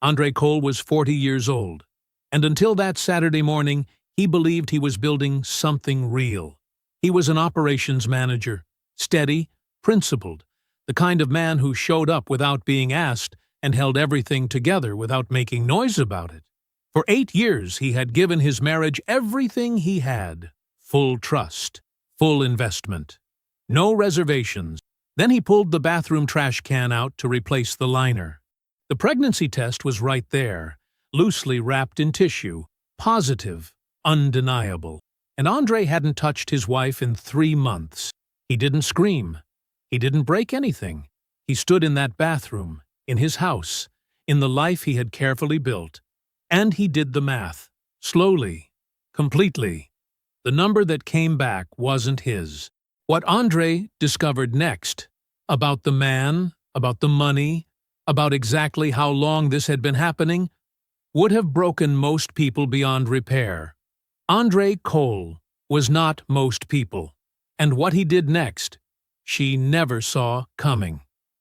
Andre Cole was 40 years old, and until that Saturday morning, he believed he was building something real. He was an operations manager, steady, principled, the kind of man who showed up without being asked and held everything together without making noise about it. For 8 years, he had given his marriage everything he had. Full trust, full investment. No reservations. Then he pulled the bathroom trash can out to replace the liner. The pregnancy test was right there, loosely wrapped in tissue, positive, undeniable. And Andre hadn't touched his wife in 3 months. He didn't scream. He didn't break anything. He stood in that bathroom, in his house, in the life he had carefully built. And he did the math. Slowly. Completely. The number that came back wasn't his. What Andre discovered next, about the man, about the money, about exactly how long this had been happening, would have broken most people beyond repair. Andre Cole was not most people, and what he did next, she never saw coming.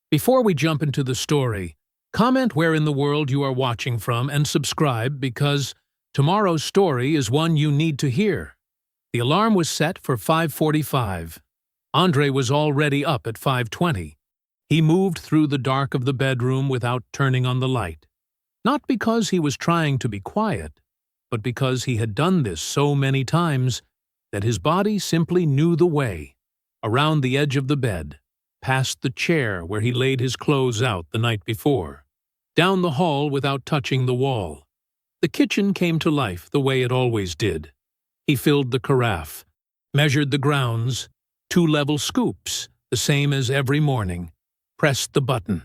Before we jump into the story, comment where in the world you are watching from and subscribe because tomorrow's story is one you need to hear. The alarm was set for 5:45. Andre was already up at 5:20. He moved through the dark of the bedroom without turning on the light. Not because he was trying to be quiet, but because he had done this so many times that his body simply knew the way. Around the edge of the bed, past the chair where he laid his clothes out the night before, down the hall without touching the wall. The kitchen came to life the way it always did. He filled the carafe, measured the grounds, 2 level scoops, the same as every morning, pressed the button.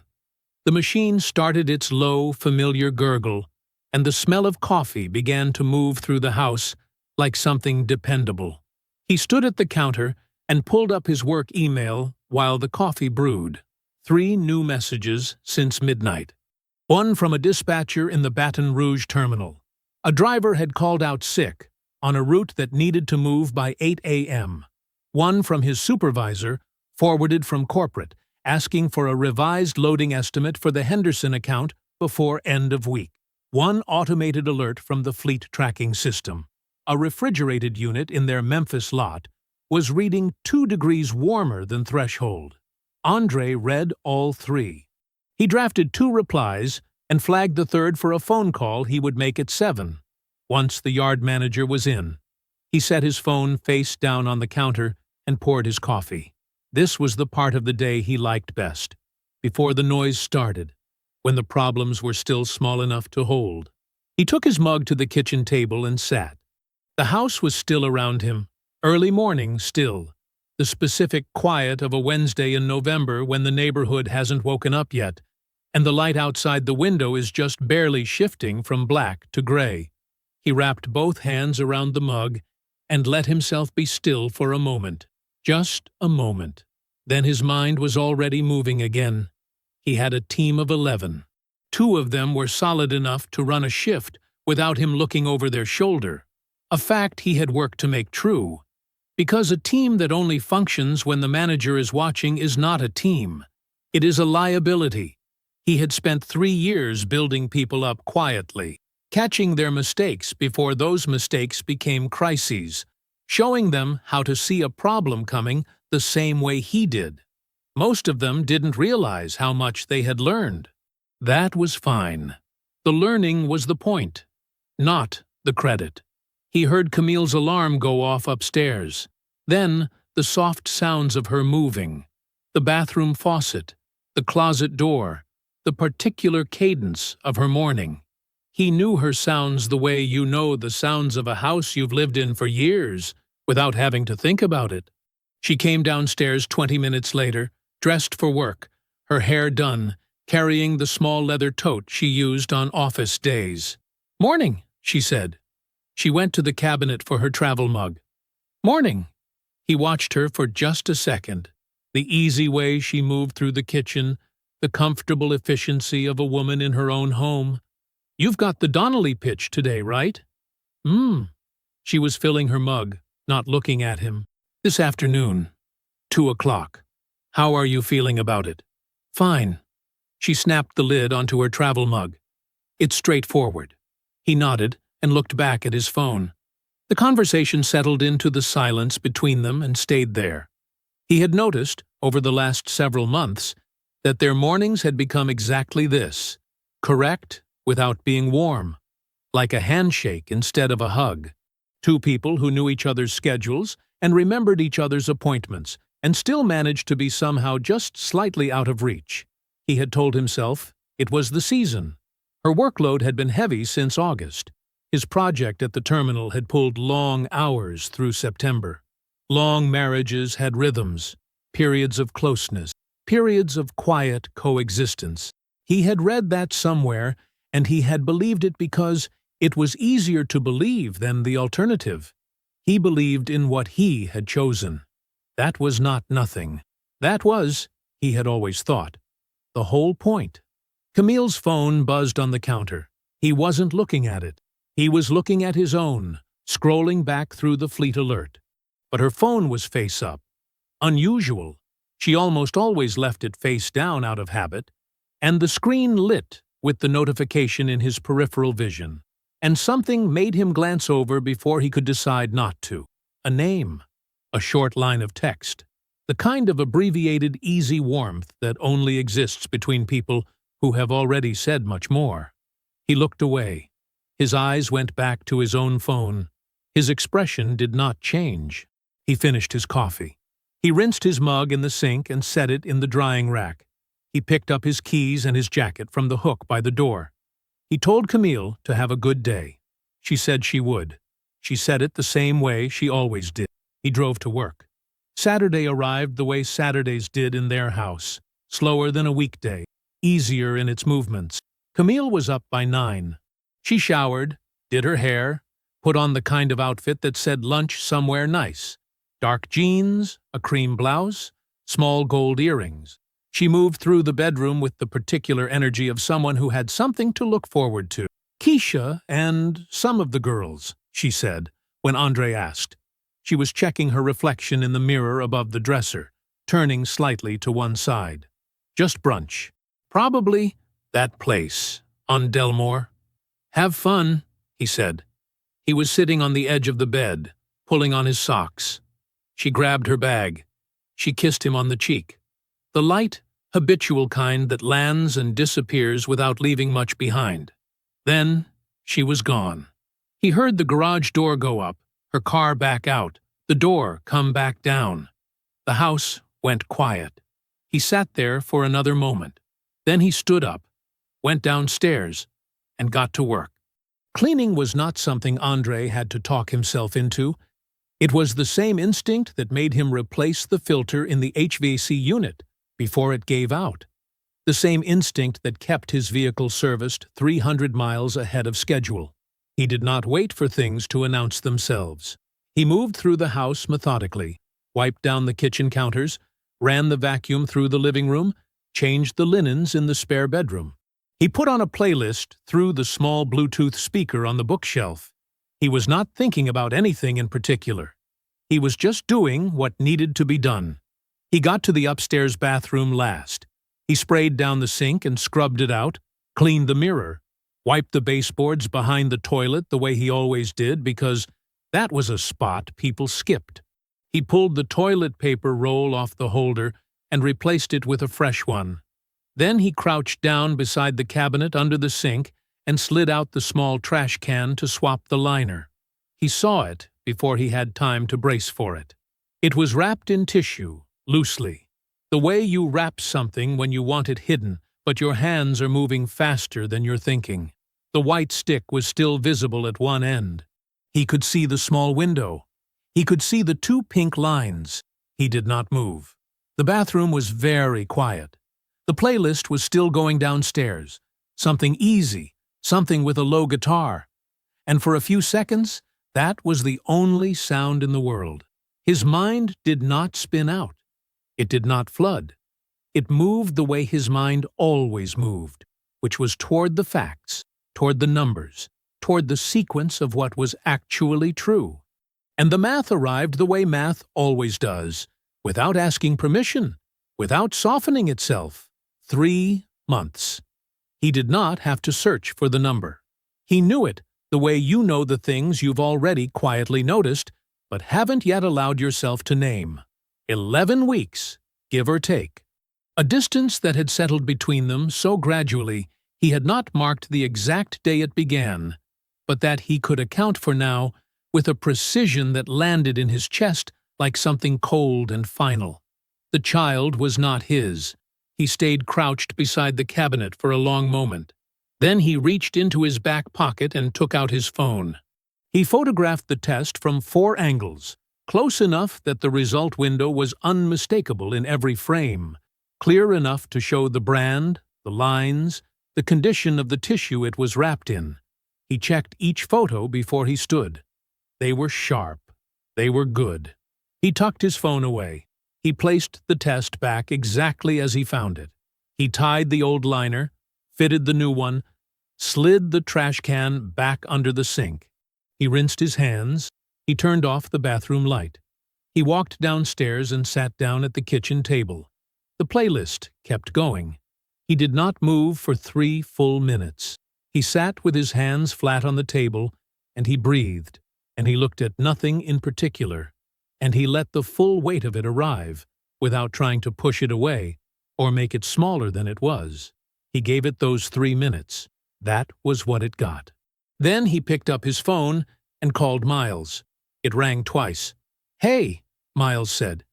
The machine started its low, familiar gurgle, and the smell of coffee began to move through the house like something dependable. He stood at the counter and pulled up his work email while the coffee brewed. 3 new messages since midnight. One from a dispatcher in the Baton Rouge terminal. A driver had called out sick on a route that needed to move by 8 a.m. One from his supervisor, forwarded from corporate, asking for a revised loading estimate for the Henderson account before end of week. One automated alert from the fleet tracking system. A refrigerated unit in their Memphis lot was reading 2 degrees warmer than threshold. Andre read all 3. He drafted 2 replies and flagged the third for a phone call he would make at 7. Once the yard manager was in, he set his phone face down on the counter and poured his coffee. This was the part of the day he liked best, before the noise started, when the problems were still small enough to hold. He took his mug to the kitchen table and sat. The house was still around him, early morning still, the specific quiet of a Wednesday in November when the neighborhood hasn't woken up yet, and the light outside the window is just barely shifting from black to gray. He wrapped both hands around the mug and let himself be still for a moment. Just a moment. Then his mind was already moving again. He had a team of 11. 2 of them were solid enough to run a shift without him looking over their shoulder, a fact he had worked to make true. Because a team that only functions when the manager is watching is not a team. It is a liability. He had spent 3 years building people up quietly, catching their mistakes before those mistakes became crises, showing them how to see a problem coming the same way he did. Most of them didn't realize how much they had learned. That was fine. The learning was the point, not the credit. He heard Camille's alarm go off upstairs. Then the soft sounds of her moving, the bathroom faucet, the closet door, the particular cadence of her mourning. He knew her sounds the way you know the sounds of a house you've lived in for years, without having to think about it. She came downstairs 20 minutes later, dressed for work, her hair done, carrying the small leather tote she used on office days. "Morning," she said. She went to the cabinet for her travel mug. "Morning." He watched her for just a second. The easy way she moved through the kitchen, the comfortable efficiency of a woman in her own home. "You've got the Donnelly pitch today, right?" She was filling her mug, not looking at him. "This afternoon, 2 o'clock. How are you feeling about it?" "Fine." She snapped the lid onto her travel mug. It's straightforward. He nodded and looked back at his phone. The conversation settled into the silence between them and stayed there. He had noticed, over the last several months, that their mornings had become exactly this: correct without being warm, like a handshake instead of a hug. Two people who knew each other's schedules and remembered each other's appointments and still managed to be somehow just slightly out of reach. He had told himself it was the season. Her workload had been heavy since August. His project at the terminal had pulled long hours through September. Long marriages had rhythms, periods of closeness, periods of quiet coexistence. He had read that somewhere, and he had believed it because it was easier to believe than the alternative. He believed in what he had chosen. That was not nothing. That was, he had always thought, the whole point. Camille's phone buzzed on the counter. He wasn't looking at it. He was looking at his own, scrolling back through the fleet alert. But her phone was face up. Unusual. She almost always left it face down out of habit, and the screen lit with the notification in his peripheral vision. And something made him glance over before he could decide not to. A name. A short line of text. The kind of abbreviated easy warmth that only exists between people who have already said much more. He looked away. His eyes went back to his own phone. His expression did not change. He finished his coffee. He rinsed his mug in the sink and set it in the drying rack. He picked up his keys and his jacket from the hook by the door. He told Camille to have a good day. She said she would. She said it the same way she always did. He drove to work. Saturday arrived the way Saturdays did in their house, slower than a weekday, easier in its movements. Camille was up by 9. She showered, did her hair, put on the kind of outfit that said lunch somewhere nice. Dark jeans, a cream blouse, small gold earrings. She moved through the bedroom with the particular energy of someone who had something to look forward to. "Keisha and some of the girls," she said, when Andre asked. She was checking her reflection in the mirror above the dresser, turning slightly to one side. "Just brunch. Probably that place, on Delmore." "Have fun," he said. He was sitting on the edge of the bed, pulling on his socks. She grabbed her bag. She kissed him on the cheek. The light, habitual kind that lands and disappears without leaving much behind. Then she was gone. He heard the garage door go up, her car back out, the door come back down. The house went quiet. He sat there for another moment. Then he stood up, went downstairs, and got to work. Cleaning was not something Andre had to talk himself into. It was the same instinct that made him replace the filter in the HVAC unit before it gave out. The same instinct that kept his vehicle serviced 300 miles ahead of schedule. He did not wait for things to announce themselves. He moved through the house methodically, wiped down the kitchen counters, ran the vacuum through the living room, changed the linens in the spare bedroom. He put on a playlist through the small Bluetooth speaker on the bookshelf. He was not thinking about anything in particular. He was just doing what needed to be done. He got to the upstairs bathroom last. He sprayed down the sink and scrubbed it out, cleaned the mirror, wiped the baseboards behind the toilet the way he always did because that was a spot people skipped. He pulled the toilet paper roll off the holder and replaced it with a fresh one. Then he crouched down beside the cabinet under the sink and slid out the small trash can to swap the liner. He saw it before he had time to brace for it. It was wrapped in tissue, loosely. The way you wrap something when you want it hidden, but your hands are moving faster than you're thinking. The white stick was still visible at one end. He could see the small window. He could see the 2 pink lines. He did not move. The bathroom was very quiet. The playlist was still going downstairs. Something easy, something with a low guitar. And for a few seconds, that was the only sound in the world. His mind did not spin out. It did not flood. It moved the way his mind always moved, which was toward the facts, toward the numbers, toward the sequence of what was actually true. And the math arrived the way math always does, without asking permission, without softening itself. 3 months. He did not have to search for the number. He knew it, the way you know the things you've already quietly noticed, but haven't yet allowed yourself to name. 11 weeks, give or take. A distance that had settled between them so gradually he had not marked the exact day it began, but that he could account for now with a precision that landed in his chest like something cold and final. The child was not his. He stayed crouched beside the cabinet for a long moment. Then he reached into his back pocket and took out his phone. He photographed the test from 4 angles, close enough that the result window was unmistakable in every frame, clear enough to show the brand, the lines, the condition of the tissue it was wrapped in. He checked each photo before he stood. They were sharp. They were good. He tucked his phone away. He placed the test back exactly as he found it. He tied the old liner, fitted the new one, slid the trash can back under the sink. He rinsed his hands. He turned off the bathroom light. He walked downstairs and sat down at the kitchen table. The playlist kept going. He did not move for 3 full minutes. He sat with his hands flat on the table, and he breathed, and he looked at nothing in particular, and he let the full weight of it arrive, without trying to push it away or make it smaller than it was. He gave it those 3 minutes. That was what it got. Then he picked up his phone and called Miles. It rang twice. "Hey," Miles said.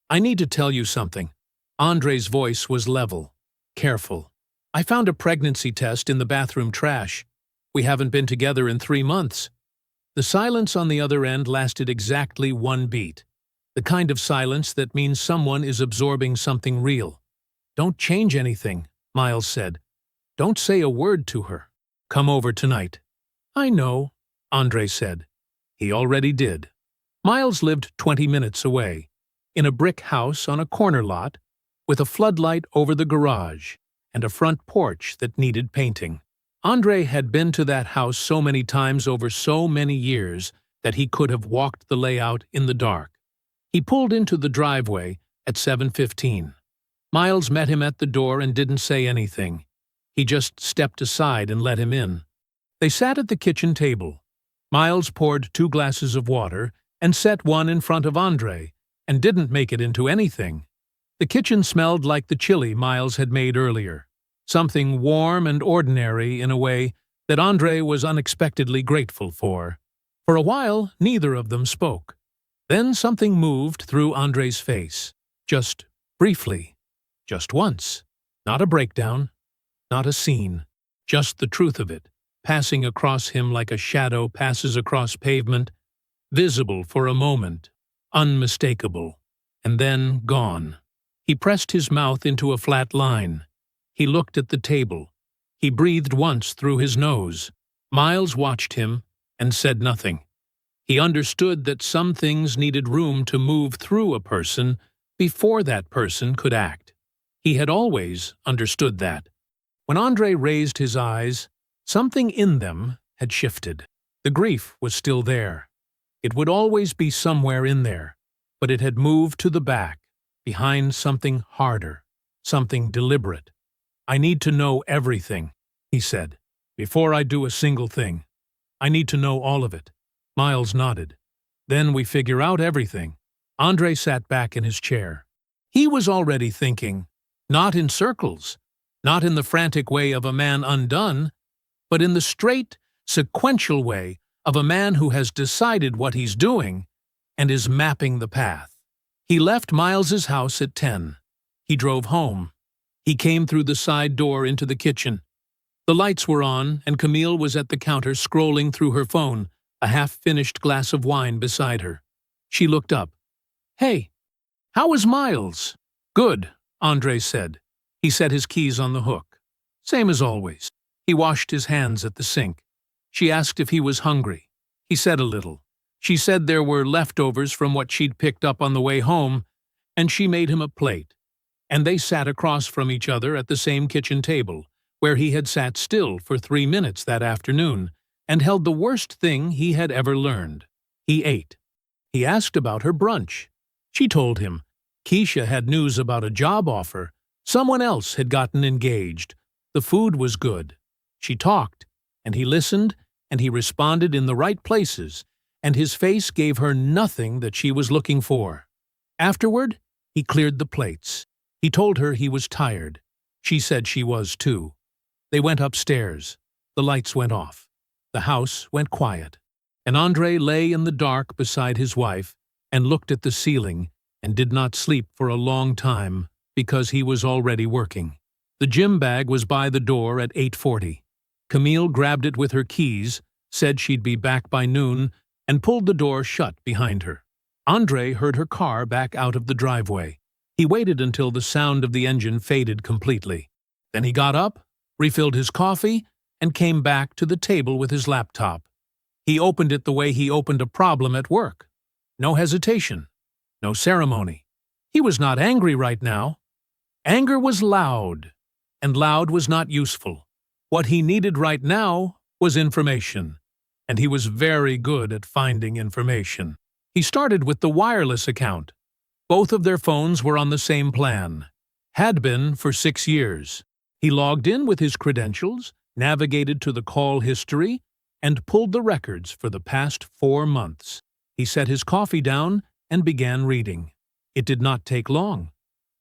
"I need to tell you something." Andre's voice was level, careful. "I found a pregnancy test in the bathroom trash. We haven't been together in 3 months. The silence on the other end lasted exactly 1 beat. The kind of silence that means someone is absorbing something real. "Don't change anything," Miles said. "Don't say a word to her. Come over tonight." "I know," Andre said. He already did. Miles lived 20 minutes away, in a brick house on a corner lot, with a floodlight over the garage and a front porch that needed painting. Andre had been to that house so many times over so many years that he could have walked the layout in the dark. He pulled into the driveway at 7:15. Miles met him at the door and didn't say anything. He just stepped aside and let him in. They sat at the kitchen table. Miles poured 2 glasses of water and set one in front of Andre, and didn't make it into anything. The kitchen smelled like the chili Miles had made earlier, something warm and ordinary in a way that Andre was unexpectedly grateful for. For a while, neither of them spoke. Then something moved through Andre's face, just briefly, just once. Not a breakdown, not a scene, just the truth of it, passing across him like a shadow passes across pavement, visible for a moment, unmistakable, and then gone. He pressed his mouth into a flat line. He looked at the table. He breathed once through his nose. Miles watched him and said nothing. He understood that some things needed room to move through a person before that person could act. He had always understood that. When Andre raised his eyes, something in them had shifted. The grief was still there. It would always be somewhere in there, but it had moved to the back, behind something harder, something deliberate. "I need to know everything," he said, "before I do a single thing. I need to know all of it." Miles nodded. "Then we figure out everything." Andre sat back in his chair. He was already thinking, not in circles, not in the frantic way of a man undone, but in the straight, sequential way of a man who has decided what he's doing and is mapping the path. He left Miles's house at 10. He drove home. He came through the side door into the kitchen. The lights were on, and Camille was at the counter scrolling through her phone, a half-finished glass of wine beside her. She looked up. "Hey, how is Miles?" "Good," Andre said. He set his keys on the hook. "Same as always." He washed his hands at the sink. She asked if he was hungry. He said a little. She said there were leftovers from what she'd picked up on the way home, and she made him a plate. And they sat across from each other at the same kitchen table, where he had sat still for 3 minutes that afternoon, and held the worst thing he had ever learned. He ate. He asked about her brunch. She told him. Keisha had news about a job offer. Someone else had gotten engaged. The food was good. She talked, and he listened, and he responded in the right places, and his face gave her nothing that she was looking for. Afterward, he cleared the plates. He told her he was tired. She said she was too. They went upstairs. The lights went off. The house went quiet. And Andre lay in the dark beside his wife and looked at the ceiling and did not sleep for a long time because he was already working. The gym bag was by the door at 8:40. Camille grabbed it with her keys, said she'd be back by noon, and pulled the door shut behind her. Andre heard her car back out of the driveway. He waited until the sound of the engine faded completely. Then he got up, refilled his coffee, and came back to the table with his laptop. He opened it the way he opened a problem at work. No hesitation. No ceremony. He was not angry right now. Anger was loud, and loud was not useful. What he needed right now was information, and he was very good at finding information. He started with the wireless account. Both of their phones were on the same plan. Had been for 6 years. He logged in with his credentials, navigated to the call history, and pulled the records for the past 4 months. He set his coffee down and began reading. It did not take long.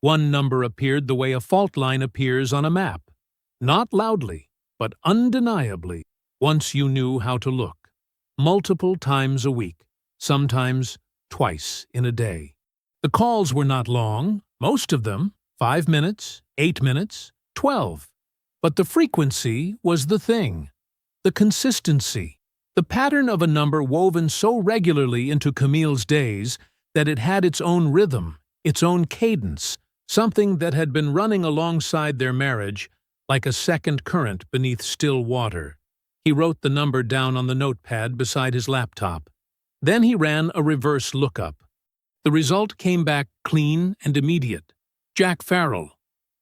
One number appeared the way a fault line appears on a map. Not loudly, but undeniably, once you knew how to look. Multiple times a week, sometimes twice in a day. The calls were not long, most of them 5 minutes, 8 minutes, 12. But the frequency was the thing. The consistency. The pattern of a number woven so regularly into Camille's days that it had its own rhythm, its own cadence, something that had been running alongside their marriage like a second current beneath still water. He wrote the number down on the notepad beside his laptop. Then he ran a reverse lookup. The result came back clean and immediate. Jack Farrell.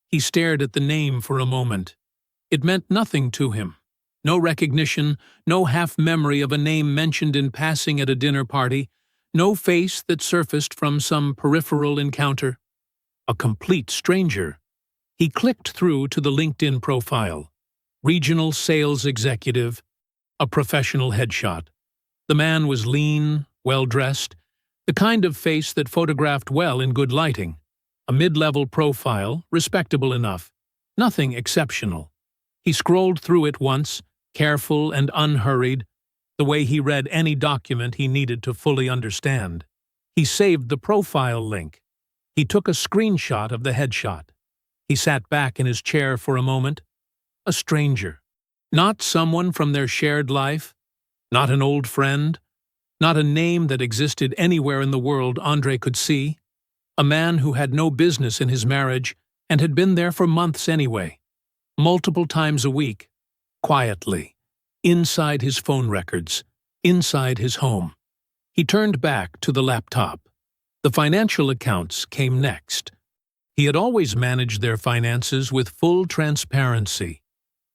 He stared at the name for a moment. It meant nothing to him. No recognition, no half-memory of a name mentioned in passing at a dinner party, no face that surfaced from some peripheral encounter. A complete stranger. He clicked through to the LinkedIn profile. Regional sales executive. A professional headshot. The man was lean, well-dressed, the kind of face that photographed well in good lighting. A mid-level profile, respectable enough. Nothing exceptional. He scrolled through it once, careful and unhurried, the way he read any document he needed to fully understand. He saved the profile link. He took a screenshot of the headshot. He sat back in his chair for a moment. A stranger. Not someone from their shared life. Not an old friend. Not a name that existed anywhere in the world Andre could see. A man who had no business in his marriage and had been there for months anyway. Multiple times a week. Quietly. Inside his phone records. Inside his home. He turned back to the laptop. The financial accounts came next. He had always managed their finances with full transparency.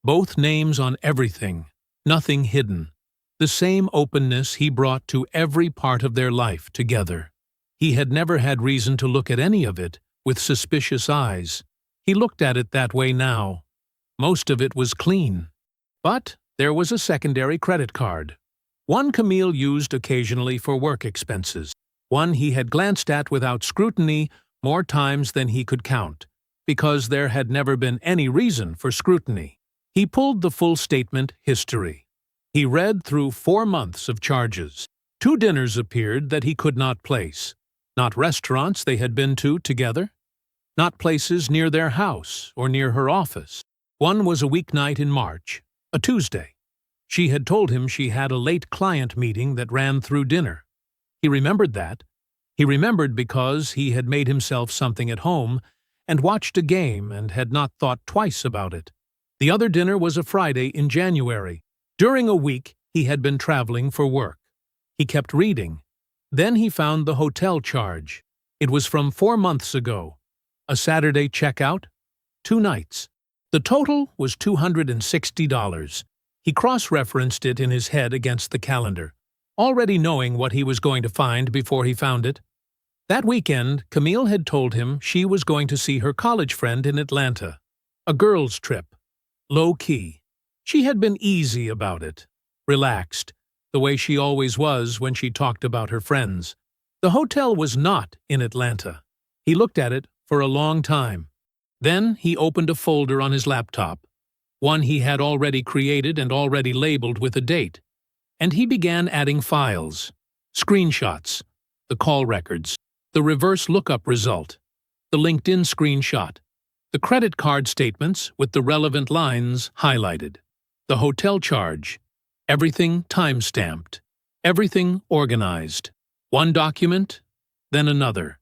Both names on everything, nothing hidden. The same openness he brought to every part of their life together. He had never had reason to look at any of it with suspicious eyes. He looked at it that way now. Most of it was clean. But there was a secondary credit card. One Camille used occasionally for work expenses. One he had glanced at without scrutiny more times than he could count, because there had never been any reason for scrutiny. He pulled the full statement history. He read through 4 months of charges. 2 dinners appeared that he could not place. Not restaurants they had been to together. Not places near their house or near her office. One was a weeknight in March, a Tuesday. She had told him she had a late client meeting that ran through dinner. He remembered that. He remembered because he had made himself something at home and watched a game and had not thought twice about it. The other dinner was a Friday in January. During a week, he had been traveling for work. He kept reading. Then he found the hotel charge. It was from 4 months ago. A Saturday checkout, 2 nights. The total was $260. He cross-referenced it in his head against the calendar, already knowing what he was going to find before he found it. That weekend, Camille had told him she was going to see her college friend in Atlanta. A girls' trip. low-key. She had been easy about it, relaxed, the way she always was when she talked about her friends. The hotel was not in Atlanta. He looked at it for a long time. Then he opened a folder on his laptop, one he had already created and already labeled with a date, and he began adding files, screenshots, the call records, the reverse lookup result, the LinkedIn screenshot, the credit card statements with the relevant lines highlighted, the hotel charge, everything time-stamped, everything organized. One document, then another,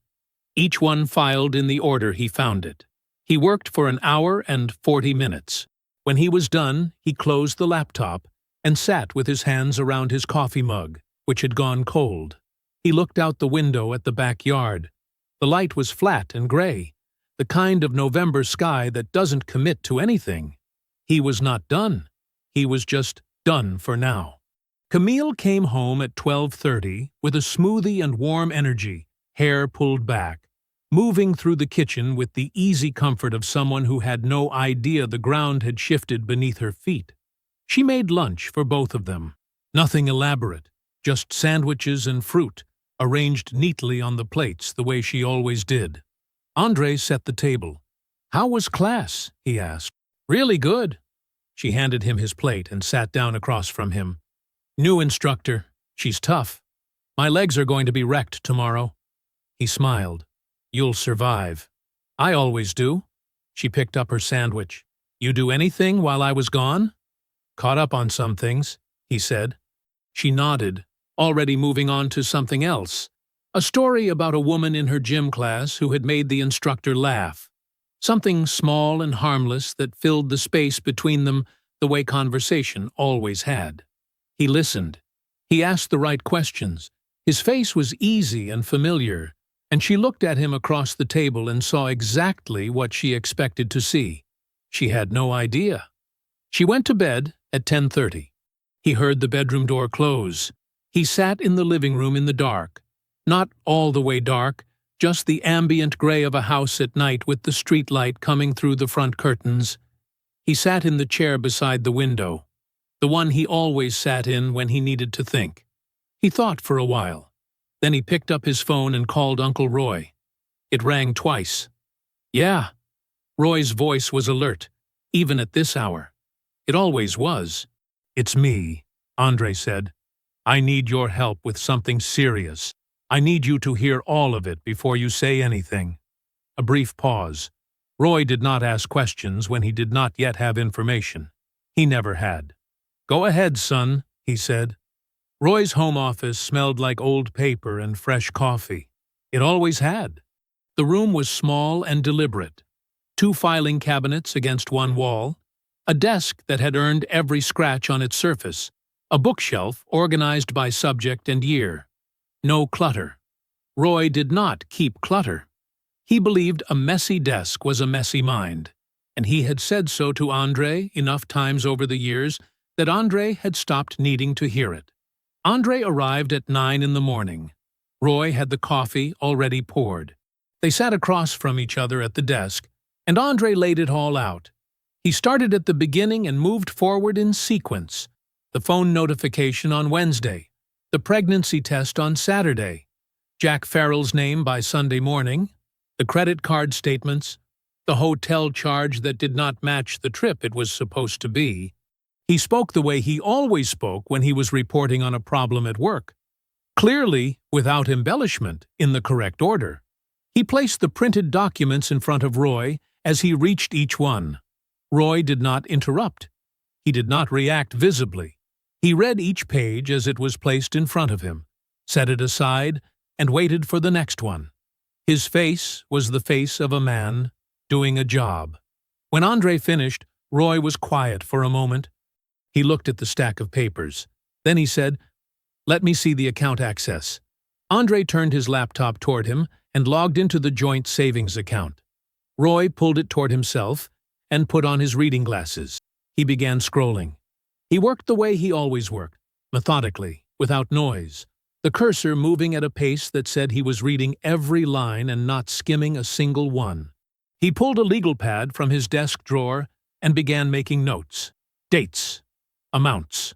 each one filed in the order he found it. He worked for an hour and 40 minutes. When he was done, he closed the laptop and sat with his hands around his coffee mug, which had gone cold. He looked out the window at the backyard. The light was flat and gray, the kind of November sky that doesn't commit to anything. He was not done. He was just done for now. Camille came home at 12:30 with a smoothie and warm energy, hair pulled back, moving through the kitchen with the easy comfort of someone who had no idea the ground had shifted beneath her feet. She made lunch for both of them. Nothing elaborate, just sandwiches and fruit, arranged neatly on the plates the way she always did. Andre set the table. "How was class?" he asked. "Really good." She handed him his plate and sat down across from him. "New instructor. She's tough. My legs are going to be wrecked tomorrow." He smiled. "You'll survive." "I always do." She picked up her sandwich. "You do anything while I was gone?" "Caught up on some things," he said. She nodded, already moving on to something else. A story about a woman in her gym class who had made the instructor laugh. Something small and harmless that filled the space between them the way conversation always had. He listened. He asked the right questions. His face was easy and familiar, and she looked at him across the table and saw exactly what she expected to see. She had no idea. She went to bed at 10:30. He heard the bedroom door close. He sat in the living room in the dark. Not all the way dark, just the ambient gray of a house at night with the street light coming through the front curtains. He sat in the chair beside the window, the one he always sat in when he needed to think. He thought for a while. Then he picked up his phone and called Uncle Roy. It rang twice. "Yeah." Roy's voice was alert, even at this hour. It always was. "It's me," Andre said. "I need your help with something serious. I need you to hear all of it before you say anything." A brief pause. Roy did not ask questions when he did not yet have information. He never had. "Go ahead, son," he said. Roy's home office smelled like old paper and fresh coffee. It always had. The room was small and deliberate. 2 filing cabinets against one wall, a desk that had earned every scratch on its surface, a bookshelf organized by subject and year. No clutter. Roy did not keep clutter. He believed a messy desk was a messy mind, and he had said so to Andre enough times over the years that Andre had stopped needing to hear it. Andre arrived at 9 in the morning. Roy had the coffee already poured. They sat across from each other at the desk, and Andre laid it all out. He started at the beginning and moved forward in sequence. The phone notification on Wednesday, the pregnancy test on Saturday, Jack Farrell's name by Sunday morning, the credit card statements, the hotel charge that did not match the trip it was supposed to be. He spoke the way he always spoke when he was reporting on a problem at work. Clearly, without embellishment, in the correct order. He placed the printed documents in front of Roy as he reached each one. Roy did not interrupt. He did not react visibly. He read each page as it was placed in front of him, set it aside, and waited for the next one. His face was the face of a man doing a job. When Andre finished, Roy was quiet for a moment. He looked at the stack of papers. Then he said, "Let me see the account access." Andre turned his laptop toward him and logged into the joint savings account. Roy pulled it toward himself and put on his reading glasses. He began scrolling. He worked the way he always worked, methodically, without noise, the cursor moving at a pace that said he was reading every line and not skimming a single one. He pulled a legal pad from his desk drawer and began making notes. Dates. Amounts.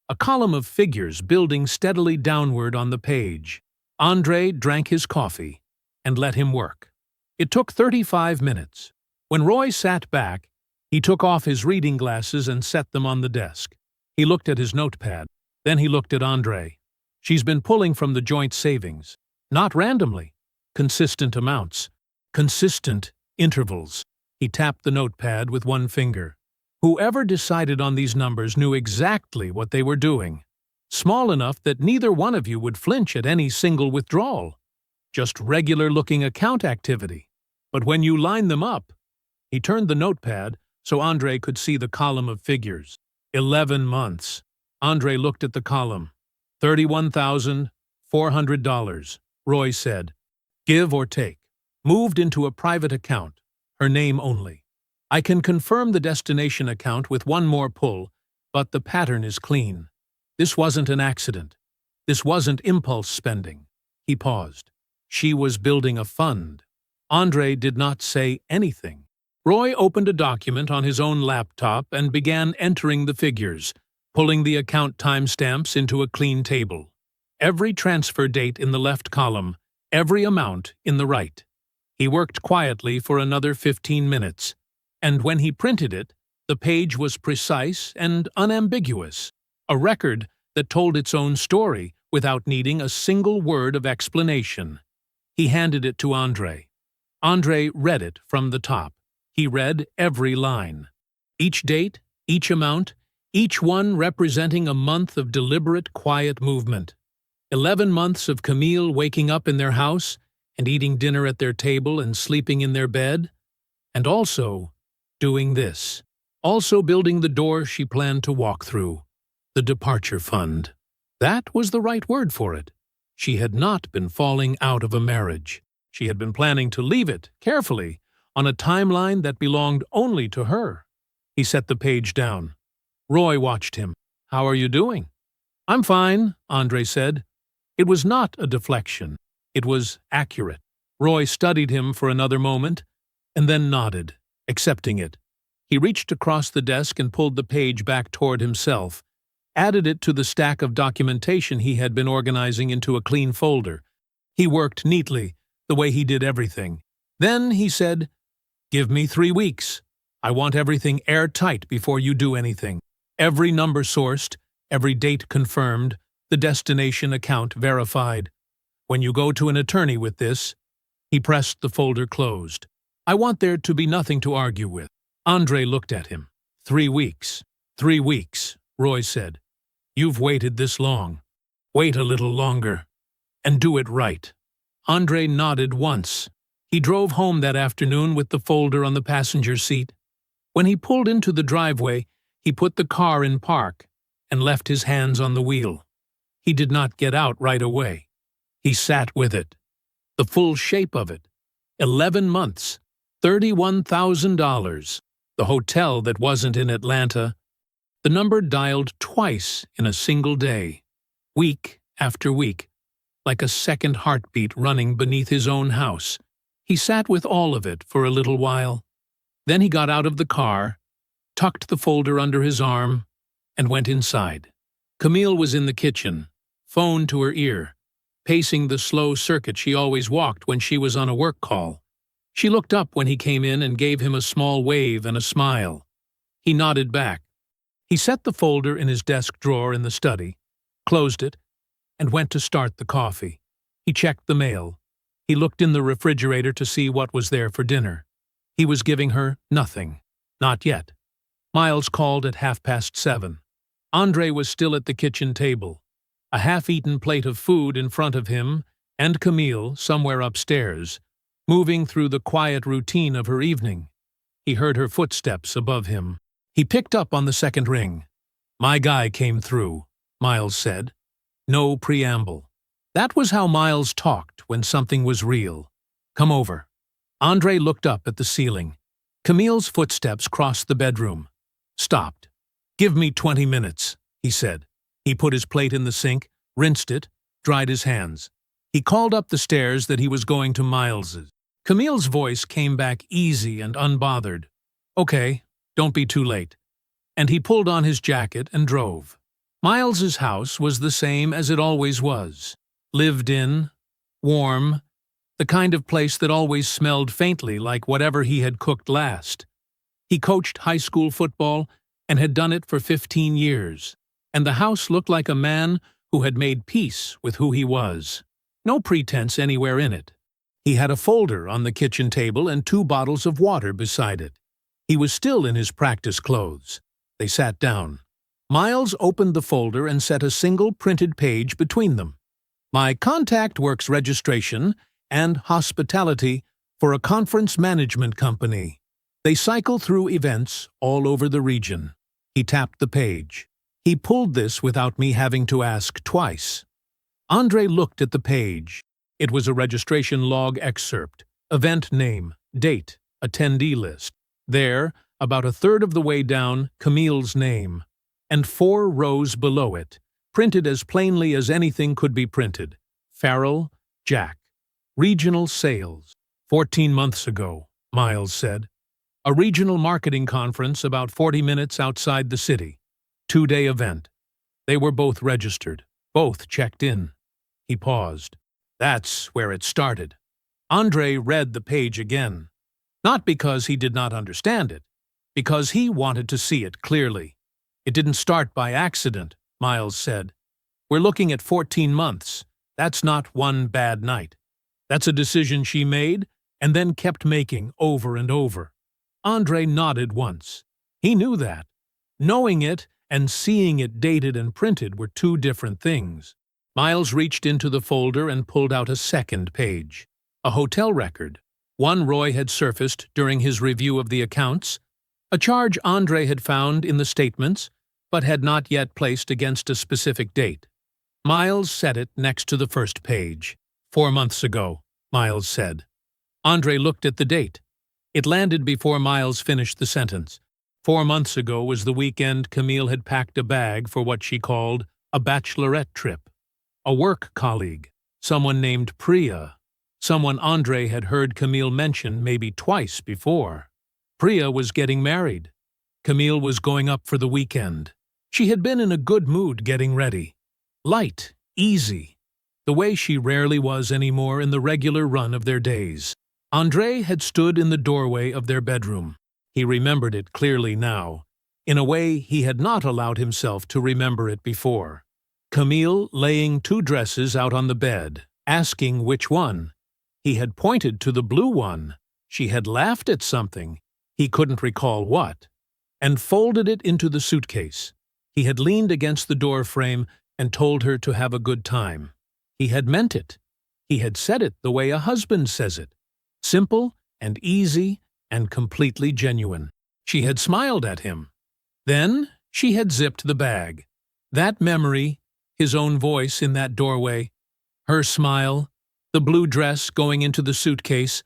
A column of figures building steadily downward on the page. Andre drank his coffee and let him work. It took 35 minutes. When Roy sat back, he took off his reading glasses and set them on the desk. He looked at his notepad. Then he looked at Andre. She's been pulling from the joint savings. Not randomly. Consistent amounts. Consistent intervals. He tapped the notepad with one finger. Whoever decided on these numbers knew exactly what they were doing. Small enough that neither one of you would flinch at any single withdrawal. Just regular-looking account activity. But when you line them up, he turned the notepad so Andre could see the column of figures. 11 months. Andre looked at the column. $31,400, Roy said. Give or take. Moved into a private account. Her name only. I can confirm the destination account with one more pull, but the pattern is clean. This wasn't an accident. This wasn't impulse spending. He paused. She was building a fund. Andre did not say anything. Roy opened a document on his own laptop and began entering the figures, pulling the account timestamps into a clean table. Every transfer date in the left column, every amount in the right. He worked quietly for another 15 minutes, and when he printed it, the page was precise and unambiguous, a record that told its own story without needing a single word of explanation. He handed it to Andre. Andre read it from the top. He read every line. Each date, each amount, each one representing a month of deliberate, quiet movement. 11 months of Camille waking up in their house and eating dinner at their table and sleeping in their bed, and also doing this. Also building the door she planned to walk through. The departure fund. That was the right word for it. She had not been falling out of a marriage. She had been planning to leave it, carefully, on a timeline that belonged only to her. He set the page down. Roy watched him. How are you doing? I'm fine, Andre said. It was not a deflection. It was accurate. Roy studied him for another moment, and then nodded, accepting it. He reached across the desk and pulled the page back toward himself, added it to the stack of documentation he had been organizing into a clean folder. He worked neatly, the way he did everything. Then he said, "Give me 3 weeks. I want everything airtight before you do anything. Every number sourced, every date confirmed, the destination account verified. When you go to an attorney with this," he pressed the folder closed. "I want there to be nothing to argue with." Andre looked at him. 3 weeks. 3 weeks, Roy said. You've waited this long. Wait a little longer. And do it right. Andre nodded once. He drove home that afternoon with the folder on the passenger seat. When he pulled into the driveway, he put the car in park and left his hands on the wheel. He did not get out right away. He sat with it. The full shape of it. 11 months. $31,000. The hotel that wasn't in Atlanta. The number dialed twice in a single day. Week after week. Like a second heartbeat running beneath his own house. He sat with all of it for a little while. Then he got out of the car, tucked the folder under his arm, and went inside. Camille was in the kitchen, phone to her ear, pacing the slow circuit she always walked when she was on a work call. She looked up when he came in and gave him a small wave and a smile. He nodded back. He set the folder in his desk drawer in the study, closed it, and went to start the coffee. He checked the mail. He looked in the refrigerator to see what was there for dinner. He was giving her nothing. Not yet. Miles called at 7:30. Andre was still at the kitchen table, a half-eaten plate of food in front of him, and Camille, somewhere upstairs, moving through the quiet routine of her evening. He heard her footsteps above him. He picked up on the second ring. "My guy came through," Miles said. No preamble. That was how Miles talked when something was real. "Come over." Andre looked up at the ceiling. Camille's footsteps crossed the bedroom. Stopped. "Give me 20 minutes, he said. He put his plate in the sink, rinsed it, dried his hands. He called up the stairs that he was going to Miles's. Camille's voice came back easy and unbothered. "Okay, Don't be too late." And he pulled on his jacket and drove. Miles's house was the same as it always was. Lived in, warm, the kind of place that always smelled faintly like whatever he had cooked last. He coached high school football and had done it for 15 years, and the house looked like a man who had made peace with who he was. No pretense anywhere in it. He had a folder on the kitchen table and 2 bottles of water beside it. He was still in his practice clothes. They sat down. Miles opened the folder and set a single printed page between them. "My contact works registration and hospitality for a conference management company. They cycle through events all over the region." He tapped the page. "He pulled this without me having to ask twice." Andre looked at the page. It was a registration log excerpt, event name, date, attendee list. There, about a third of the way down, Camille's name, and 4 rows below it, printed as plainly as anything could be printed. Farrell, Jack. Regional sales. 14 months ago, Miles said. A regional marketing conference about 40 minutes outside the city. 2-day event. They were both registered, both checked in. He paused. That's where it started. Andre read the page again. Not because he did not understand it, because he wanted to see it clearly. "It didn't start by accident," Miles said. "We're looking at 14 months. That's not one bad night. That's a decision she made and then kept making over and over." Andre nodded once. He knew that. Knowing it and seeing it dated and printed were 2 different things. Miles reached into the folder and pulled out a second page. A hotel record. One Roy had surfaced during his review of the accounts. A charge Andre had found in the statements, but had not yet placed against a specific date. Miles set it next to the first page. 4 months ago, Miles said. Andre looked at the date. It landed before Miles finished the sentence. 4 months ago was the weekend Camille had packed a bag for what she called a bachelorette trip. A work colleague, someone named Priya, someone Andre had heard Camille mention maybe twice before. Priya was getting married. Camille was going up for the weekend. She had been in a good mood getting ready. Light, easy, the way she rarely was anymore in the regular run of their days. Andre had stood in the doorway of their bedroom. He remembered it clearly now, in a way he had not allowed himself to remember it before. Camille laying 2 dresses out on the bed, asking which one. He had pointed to the blue one. She had laughed at something. He couldn't recall what, and folded it into the suitcase. He had leaned against the door frame and told her to have a good time. He had meant it. He had said it the way a husband says it. Simple and easy and completely genuine. She had smiled at him. Then she had zipped the bag. That memory, his own voice in that doorway, her smile, the blue dress going into the suitcase,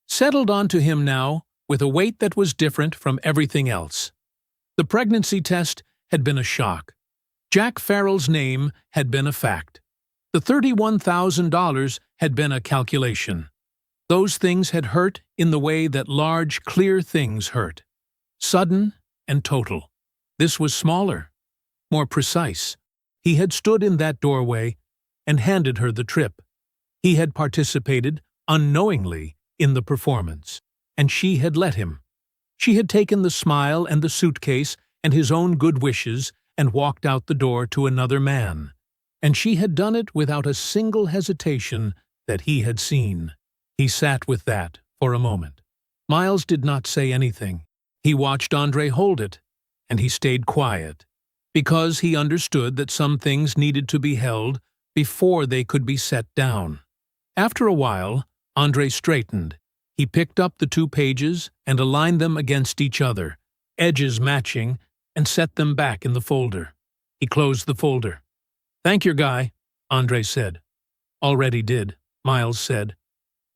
settled onto him now with a weight that was different from everything else. The pregnancy test had been a shock. Jack Farrell's name had been a fact. The $31,000 had been a calculation. Those things had hurt in the way that large, clear things hurt. Sudden and total. This was smaller, more precise. He had stood in that doorway and handed her the trip. He had participated, unknowingly, in the performance, and she had let him. She had taken the smile and the suitcase and his own good wishes and walked out the door to another man, and she had done it without a single hesitation that he had seen. He sat with that for a moment. Miles did not say anything. He watched Andre hold it, and he stayed quiet, because he understood that some things needed to be held before they could be set down. After a while, Andre straightened. He picked up the 2 pages and aligned them against each other, edges matching, and set them back in the folder. He closed the folder. "Thank your guy," Andre said. "Already did," Miles said.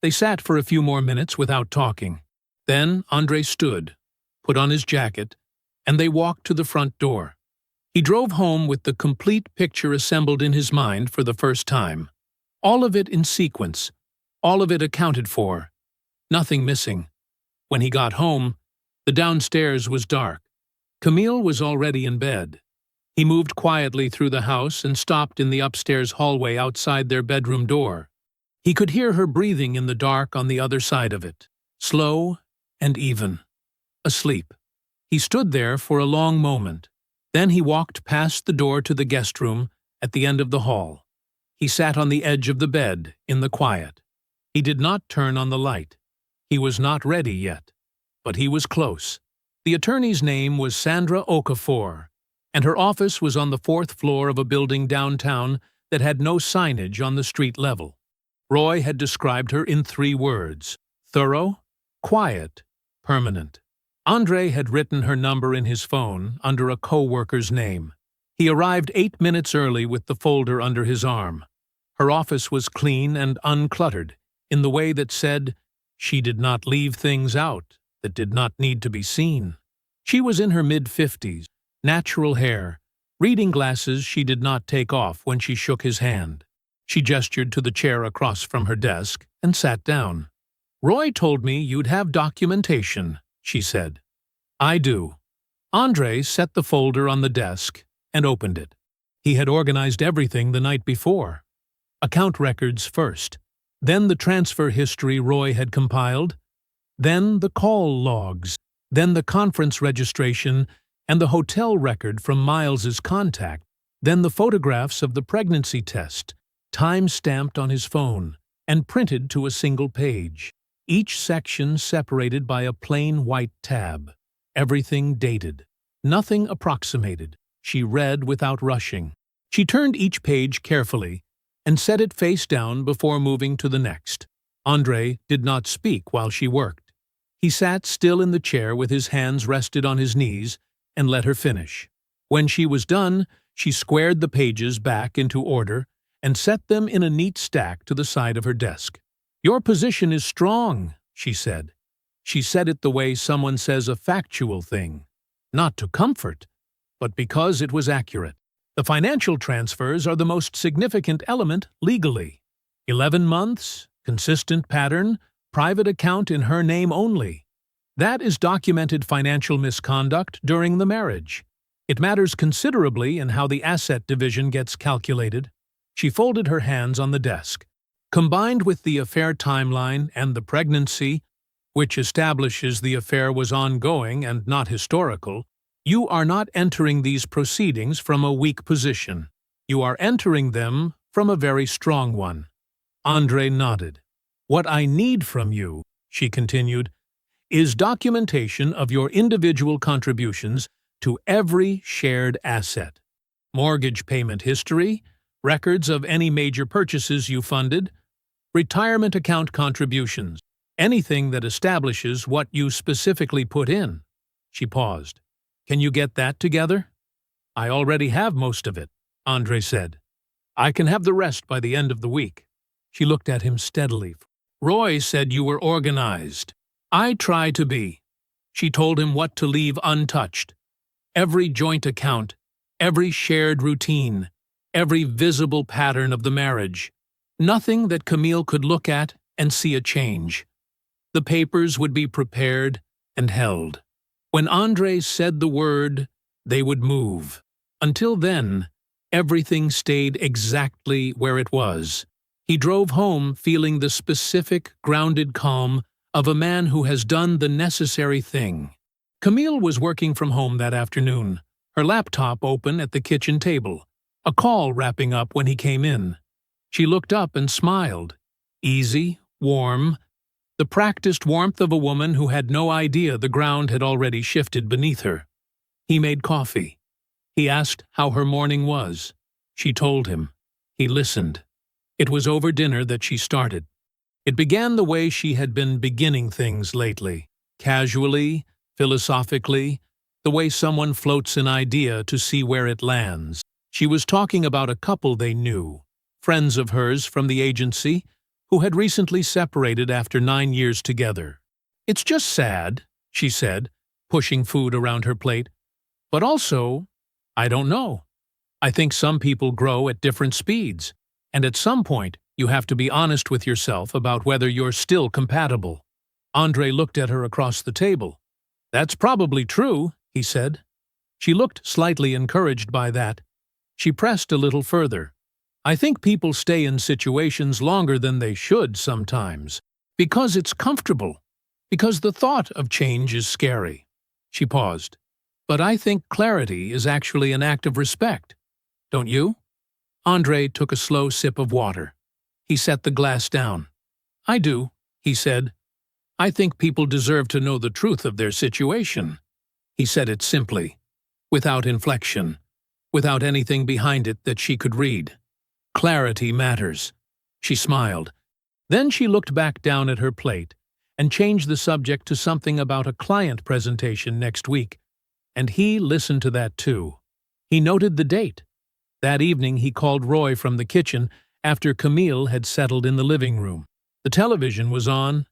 They sat for a few more minutes without talking. Then Andre stood, put on his jacket, and they walked to the front door. He drove home with the complete picture assembled in his mind for the first time. All of it in sequence, all of it accounted for, nothing missing. When he got home, the downstairs was dark. Camille was already in bed. He moved quietly through the house and stopped in the upstairs hallway outside their bedroom door. He could hear her breathing in the dark on the other side of it, slow and even. Asleep. He stood there for a long moment. Then he walked past the door to the guest room at the end of the hall. He sat on the edge of the bed, in the quiet. He did not turn on the light. He was not ready yet. But he was close. The attorney's name was Sandra Okafor, and her office was on the 4th floor of a building downtown that had no signage on the street level. Roy had described her in 3 words: thorough, quiet, permanent. Andre had written her number in his phone under a co-worker's name. He arrived 8 minutes early with the folder under his arm. Her office was clean and uncluttered, in the way that said she did not leave things out that did not need to be seen. She was in her mid-50s, natural hair, reading glasses she did not take off when she shook his hand. She gestured to the chair across from her desk and sat down. "Roy told me you'd have documentation," she said. "I do." Andre set the folder on the desk and opened it. He had organized everything the night before. Account records first, then the transfer history Roy had compiled, then the call logs, then the conference registration and the hotel record from Miles's contact, then the photographs of the pregnancy test, time-stamped on his phone and printed to a single page, each section separated by a plain white tab. Everything dated, nothing approximated. She read without rushing. She turned each page carefully and set it face down before moving to the next. Andre did not speak while she worked. He sat still in the chair with his hands rested on his knees and let her finish. When she was done, she squared the pages back into order and set them in a neat stack to the side of her desk. "Your position is strong," she said. She said it the way someone says a factual thing, not to comfort, but because it was accurate. The financial transfers are the most significant element legally. 11 months, consistent pattern, private account in her name only. That is documented financial misconduct during the marriage. It matters considerably in how the asset division gets calculated. She folded her hands on the desk. Combined with the affair timeline and the pregnancy, which establishes the affair was ongoing and not historical, you are not entering these proceedings from a weak position. You are entering them from a very strong one. Andre nodded. "What I need from you," she continued, "is documentation of your individual contributions to every shared asset. Mortgage payment history, records of any major purchases you funded, retirement account contributions, anything that establishes what you specifically put in." She paused. "Can you get that together?" "I already have most of it," Andre said. "I can have the rest by the end of the week." She looked at him steadily. "Roy said you were organized. I try to be." She told him what to leave untouched. Every joint account, every shared routine, every visible pattern of the marriage. Nothing that Camille could look at and see a change. The papers would be prepared and held. When Andre said the word, they would move. Until then, everything stayed exactly where it was. He drove home feeling the specific, grounded calm of a man who has done the necessary thing. Camille was working from home that afternoon, her laptop open at the kitchen table, a call wrapping up when he came in. She looked up and smiled. Easy, warm, the practiced warmth of a woman who had no idea the ground had already shifted beneath her. He made coffee. He asked how her morning was. She told him. He listened. It was over dinner that she started. It began the way she had been beginning things lately, casually, philosophically, the way someone floats an idea to see where it lands. She was talking about a couple they knew, friends of hers from the agency, who had recently separated after 9 years together. "It's just sad," she said, pushing food around her plate. "But also, I don't know. I think some people grow at different speeds, and at some point you have to be honest with yourself about whether you're still compatible." Andre looked at her across the table. "That's probably true," he said. She looked slightly encouraged by that. She pressed a little further. I think people stay in situations longer than they should sometimes, because it's comfortable, because the thought of change is scary. She paused. But I think clarity is actually an act of respect. Don't you? Andre took a slow sip of water. He set the glass down. I do, he said. I think people deserve to know the truth of their situation. He said it simply, without inflection, without anything behind it that she could read. Clarity matters. She smiled. Then she looked back down at her plate and changed the subject to something about a client presentation next week. And he listened to that too. He noted the date. That evening he called Roy from the kitchen after Camille had settled in the living room. The television was on.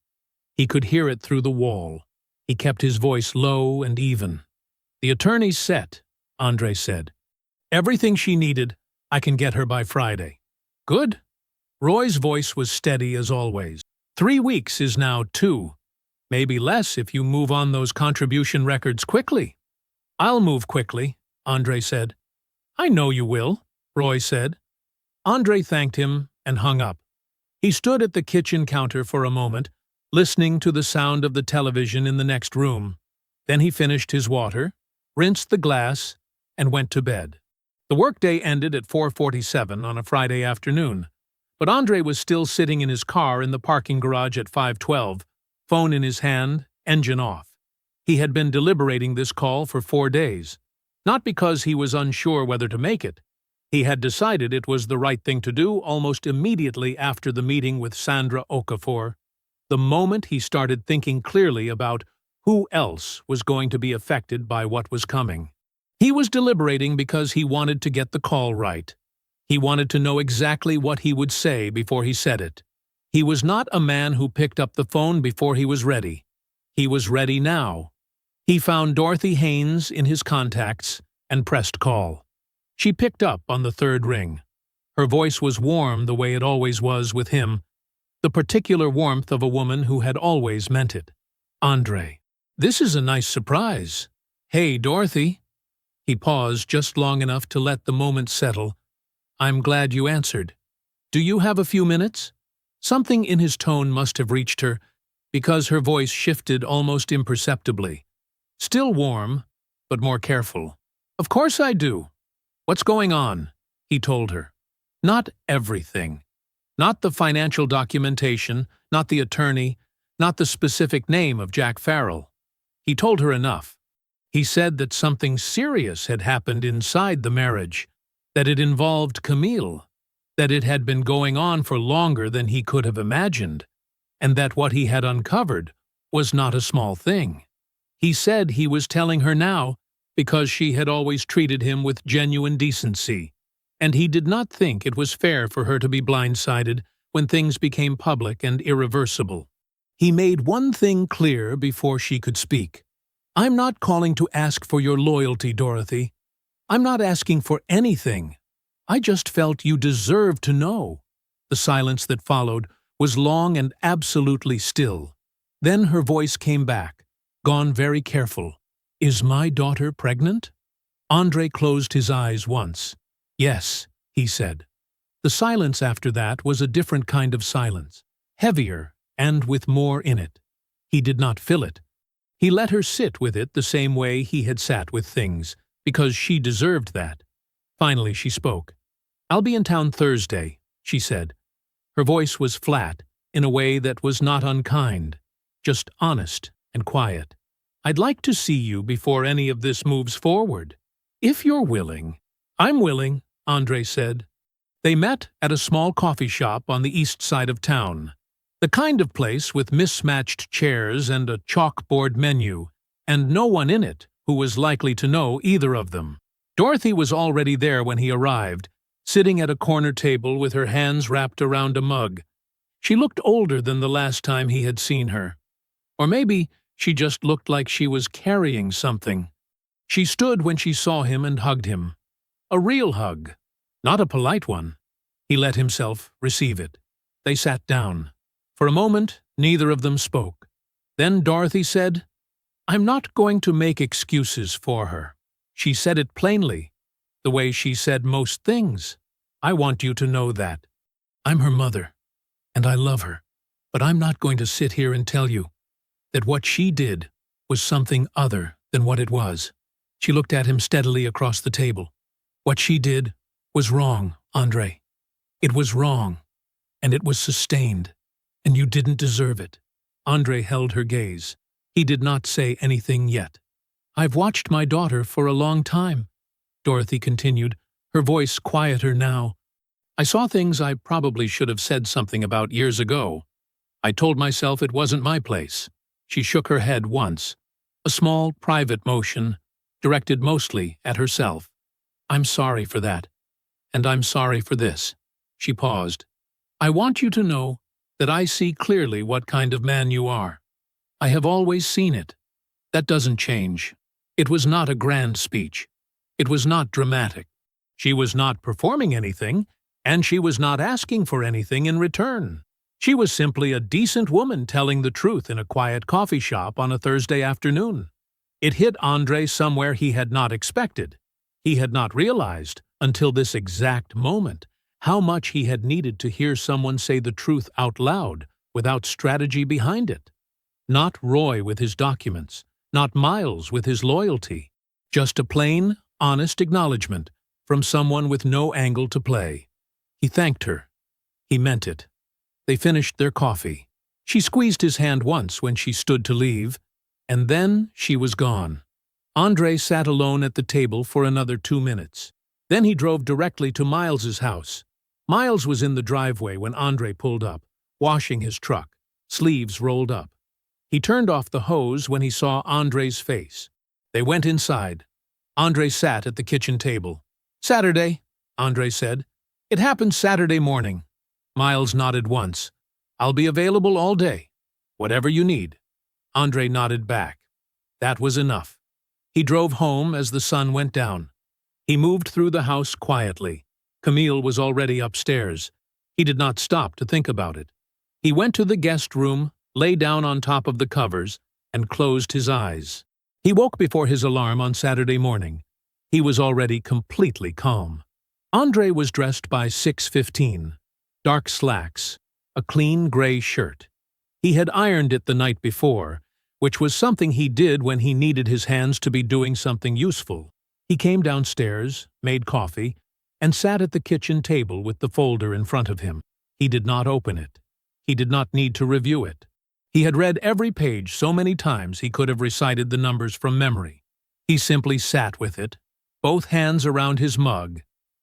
He could hear it through the wall. He kept his voice low and even. The attorney's set, Andre said. Everything she needed, I can get her by Friday. Good. Roy's voice was steady as always. 3 weeks is now 2. Maybe less if you move on those contribution records quickly. I'll move quickly, Andre said. I know you will, Roy said. Andre thanked him and hung up. He stood at the kitchen counter for a moment, listening to the sound of the television in the next room. Then he finished his water, rinsed the glass, and went to bed. The workday ended at 4:47 on a Friday afternoon, but Andre was still sitting in his car in the parking garage at 5:12, phone in his hand, engine off. He had been deliberating this call for 4 days, not because he was unsure whether to make it. He had decided it was the right thing to do almost immediately after the meeting with Sandra Okafor, the moment he started thinking clearly about who else was going to be affected by what was coming. He was deliberating because he wanted to get the call right. He wanted to know exactly what he would say before he said it. He was not a man who picked up the phone before he was ready. He was ready now. He found Dorothy Haynes in his contacts and pressed call. She picked up on the third ring. Her voice was warm the way it always was with him, the particular warmth of a woman who had always meant it. Andre. This is a nice surprise. Hey, Dorothy. He paused just long enough to let the moment settle. I'm glad you answered. Do you have a few minutes? Something in his tone must have reached her, because her voice shifted almost imperceptibly. Still warm, but more careful. Of course I do. What's going on? He told her. Not everything. Not the financial documentation, not the attorney, not the specific name of Jack Farrell. He told her enough. He said that something serious had happened inside the marriage, that it involved Camille, that it had been going on for longer than he could have imagined, and that what he had uncovered was not a small thing. He said he was telling her now because she had always treated him with genuine decency, and he did not think it was fair for her to be blindsided when things became public and irreversible. He made one thing clear before she could speak. I'm not calling to ask for your loyalty, Dorothy. I'm not asking for anything. I just felt you deserved to know. The silence that followed was long and absolutely still. Then her voice came back, gone very careful. Is my daughter pregnant? Andre closed his eyes once. Yes, he said. The silence after that was a different kind of silence, heavier and with more in it. He did not fill it. He let her sit with it the same way he had sat with things, because she deserved that. Finally she spoke. I'll be in town Thursday, she said. Her voice was flat, in a way that was not unkind, just honest and quiet. I'd like to see you before any of this moves forward. If you're willing. I'm willing, Andre said. They met at a small coffee shop on the east side of town. The kind of place with mismatched chairs and a chalkboard menu, and no one in it who was likely to know either of them. Dorothy was already there when he arrived, sitting at a corner table with her hands wrapped around a mug. She looked older than the last time he had seen her. Or maybe she just looked like she was carrying something. She stood when she saw him and hugged him. A real hug, not a polite one. He let himself receive it. They sat down. For a moment, neither of them spoke. Then Dorothy said, I'm not going to make excuses for her. She said it plainly, the way she said most things. I want you to know that. I'm her mother, and I love her, but I'm not going to sit here and tell you that what she did was something other than what it was. She looked at him steadily across the table. What she did was wrong, Andre. It was wrong, and it was sustained, and you didn't deserve it. Andre held her gaze. He did not say anything yet. I've watched my daughter for a long time, Dorothy continued, her voice quieter now. I saw things I probably should have said something about years ago. I told myself it wasn't my place. She shook her head once, a small, private motion, directed mostly at herself. I'm sorry for that, and I'm sorry for this. She paused. I want you to know that I see clearly what kind of man you are. I have always seen it. That doesn't change. It was not a grand speech. It was not dramatic. She was not performing anything, and she was not asking for anything in return. She was simply a decent woman telling the truth in a quiet coffee shop on a Thursday afternoon. It hit Andre somewhere he had not expected. He had not realized, until this exact moment, how much he had needed to hear someone say the truth out loud, without strategy behind it. Not Roy with his documents, not Miles with his loyalty, just a plain, honest acknowledgement from someone with no angle to play. He thanked her. He meant it. They finished their coffee. She squeezed his hand once when she stood to leave, and then she was gone. Andre sat alone at the table for another 2 minutes. Then he drove directly to Miles's house. Miles was in the driveway when Andre pulled up, washing his truck, sleeves rolled up. He turned off the hose when he saw Andre's face. They went inside. Andre sat at the kitchen table. Saturday, Andre said. It happened Saturday morning. Miles nodded once. I'll be available all day. Whatever you need. Andre nodded back. That was enough. He drove home as the sun went down. He moved through the house quietly. Camille was already upstairs. He did not stop to think about it. He went to the guest room, lay down on top of the covers, and closed his eyes. He woke before his alarm on Saturday morning. He was already completely calm. Andre was dressed by 6:15. Dark slacks, a clean gray shirt. He had ironed it the night before, which was something he did when he needed his hands to be doing something useful. He came downstairs, made coffee, and sat at the kitchen table with the folder in front of him. He did not open it. He did not need to review it. He had read every page so many times he could have recited the numbers from memory. He simply sat with it, both hands around his mug,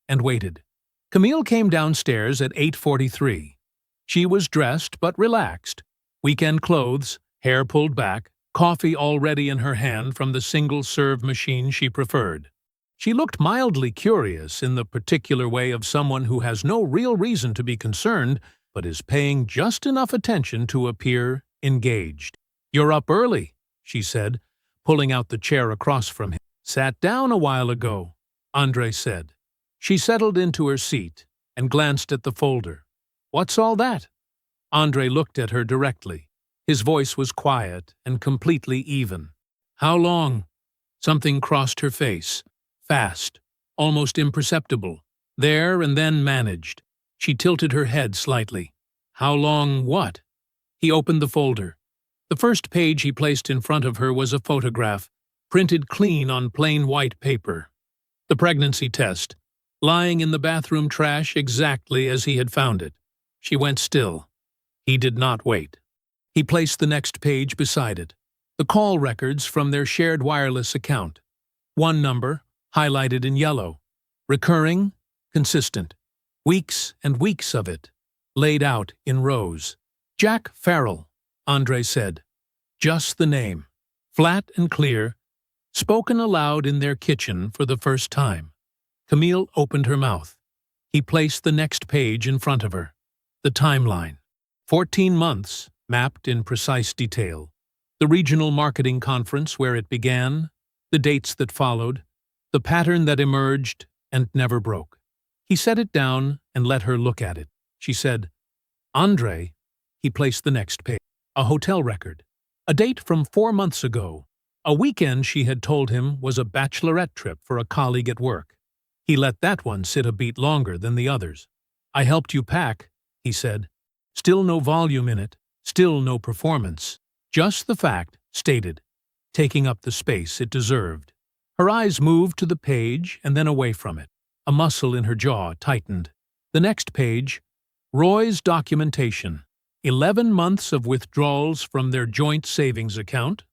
and waited. Camille came downstairs at 8:43. She was dressed but relaxed. Weekend clothes, hair pulled back, coffee already in her hand from the single-serve machine she preferred. She looked mildly curious in the particular way of someone who has no real reason to be concerned but is paying just enough attention to appear engaged. You're up early, she said, pulling out the chair across from him. Sat down a while ago, Andre said. She settled into her seat and glanced at the folder. What's all that? Andre looked at her directly. His voice was quiet and completely even. How long? Something crossed her face. Fast, almost imperceptible. There and then managed. She tilted her head slightly. How long what? He opened the folder. The first page he placed in front of her was a photograph, printed clean on plain white paper. The pregnancy test, lying in the bathroom trash exactly as he had found it. She went still. He did not wait. He placed the next page beside it. The call records from their shared wireless account. One number, highlighted in yellow. Recurring, consistent. Weeks and weeks of it, laid out in rows. Jack Farrell, Andre said. Just the name. Flat and clear, spoken aloud in their kitchen for the first time. Camille opened her mouth. He placed the next page in front of her. The timeline. 14 months, mapped in precise detail. The regional marketing conference where it began, the dates that followed, the pattern that emerged and never broke. He set it down and let her look at it. She said, Andre. He placed the next page. A hotel record. A date from 4 months ago. A weekend she had told him was a bachelorette trip for a colleague at work. He let that one sit a beat longer than the others. "I helped you pack," he said. Still no volume in it, still no performance. Just the fact, stated, taking up the space it deserved. Her eyes moved to the page and then away from it. A muscle in her jaw tightened. The next page, Roy's documentation. 11 months of withdrawals from their joint savings account.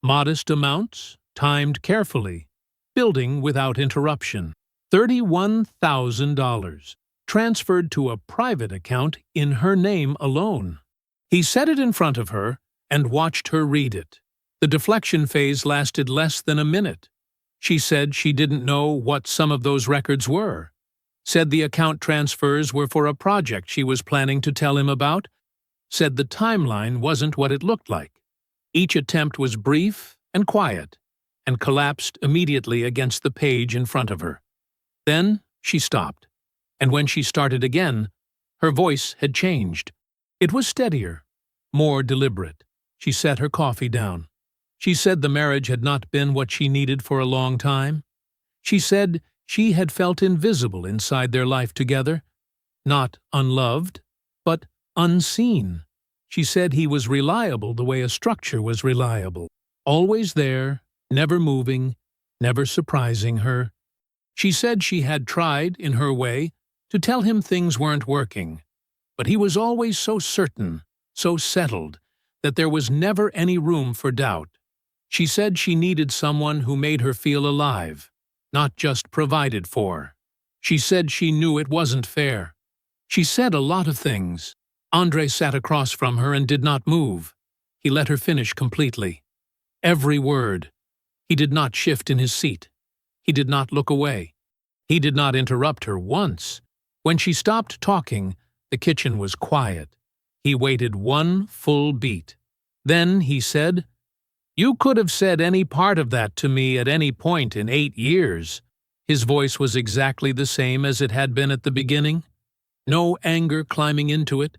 Modest amounts, timed carefully. Building without interruption. $31,000. Transferred to a private account in her name alone. He set it in front of her and watched her read it. The deflection phase lasted less than a minute. She said she didn't know what some of those records were. Said the account transfers were for a project she was planning to tell him about. Said the timeline wasn't what it looked like. Each attempt was brief and quiet, and collapsed immediately against the page in front of her. Then she stopped, and when she started again, her voice had changed. It was steadier, more deliberate. She set her coffee down. She said the marriage had not been what she needed for a long time. She said she had felt invisible inside their life together, not unloved, but unseen. She said he was reliable the way a structure was reliable, always there, never moving, never surprising her. She said she had tried, in her way, to tell him things weren't working, but he was always so certain, so settled, that there was never any room for doubt. She said she needed someone who made her feel alive, not just provided for. She said she knew it wasn't fair. She said a lot of things. Andre sat across from her and did not move. He let her finish completely. Every word. He did not shift in his seat. He did not look away. He did not interrupt her once. When she stopped talking, the kitchen was quiet. He waited one full beat. Then he said, "You could have said any part of that to me at any point in 8 years." His voice was exactly the same as it had been at the beginning. No anger climbing into it.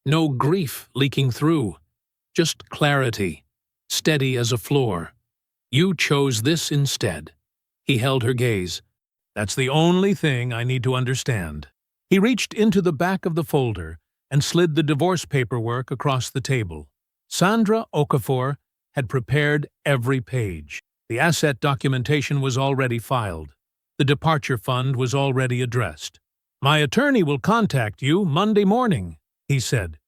No grief leaking through. Just clarity, steady as a floor. "You chose this instead." He held her gaze. "That's the only thing I need to understand." He reached into the back of the folder and slid the divorce paperwork across the table. Sandra Okafor had prepared every page. The asset documentation was already filed. The departure fund was already addressed. "My attorney will contact you Monday morning," he said.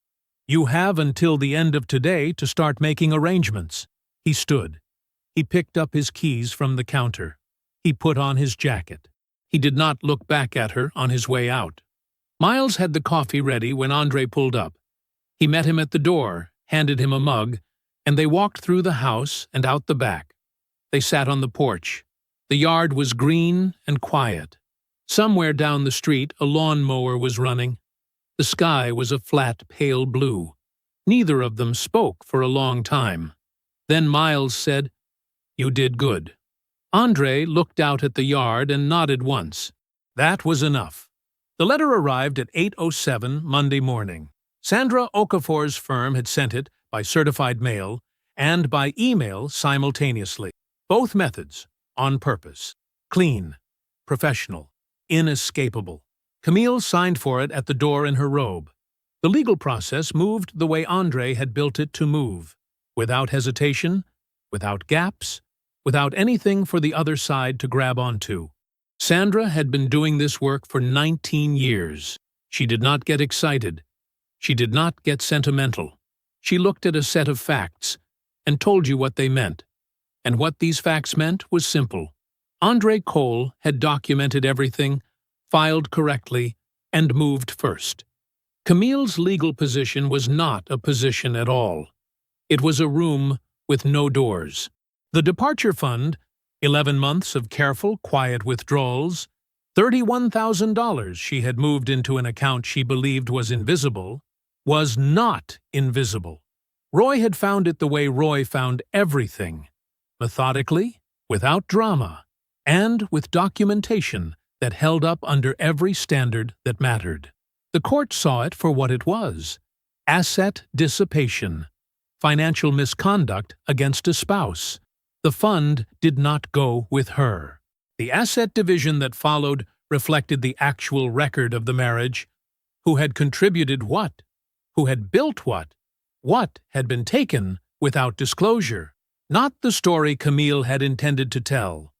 "You have until the end of today to start making arrangements." He stood. He picked up his keys from the counter. He put on his jacket. He did not look back at her on his way out. Miles had the coffee ready when Andre pulled up. He met him at the door, handed him a mug, and they walked through the house and out the back. They sat on the porch. The yard was green and quiet. Somewhere down the street a lawnmower was running. The sky was a flat, pale blue. Neither of them spoke for a long time. Then Miles said, "You did good." Andre looked out at the yard and nodded once. That was enough. The letter arrived at 8:07 Monday morning. Sandra Okafor's firm had sent it by certified mail and by email simultaneously. Both methods, on purpose. Clean, professional, inescapable. Camille signed for it at the door in her robe. The legal process moved the way Andre had built it to move, without hesitation, without gaps, without anything for the other side to grab onto. Sandra had been doing this work for 19 years. She did not get excited. She did not get sentimental. She looked at a set of facts and told you what they meant. And what these facts meant was simple. Andre Cole had documented everything, filed correctly, and moved first. Camille's legal position was not a position at all. It was a room with no doors. The departure fund, 11 months of careful, quiet withdrawals, $31,000 she had moved into an account she believed was invisible, was not invisible. Roy had found it the way Roy found everything, methodically, without drama, and with documentation that held up under every standard that mattered. The court saw it for what it was: asset dissipation, financial misconduct against a spouse. The fund did not go with her. The asset division that followed reflected the actual record of the marriage. Who had contributed what? Who had built what? What had been taken without disclosure? Not the story Camille had intended to tell.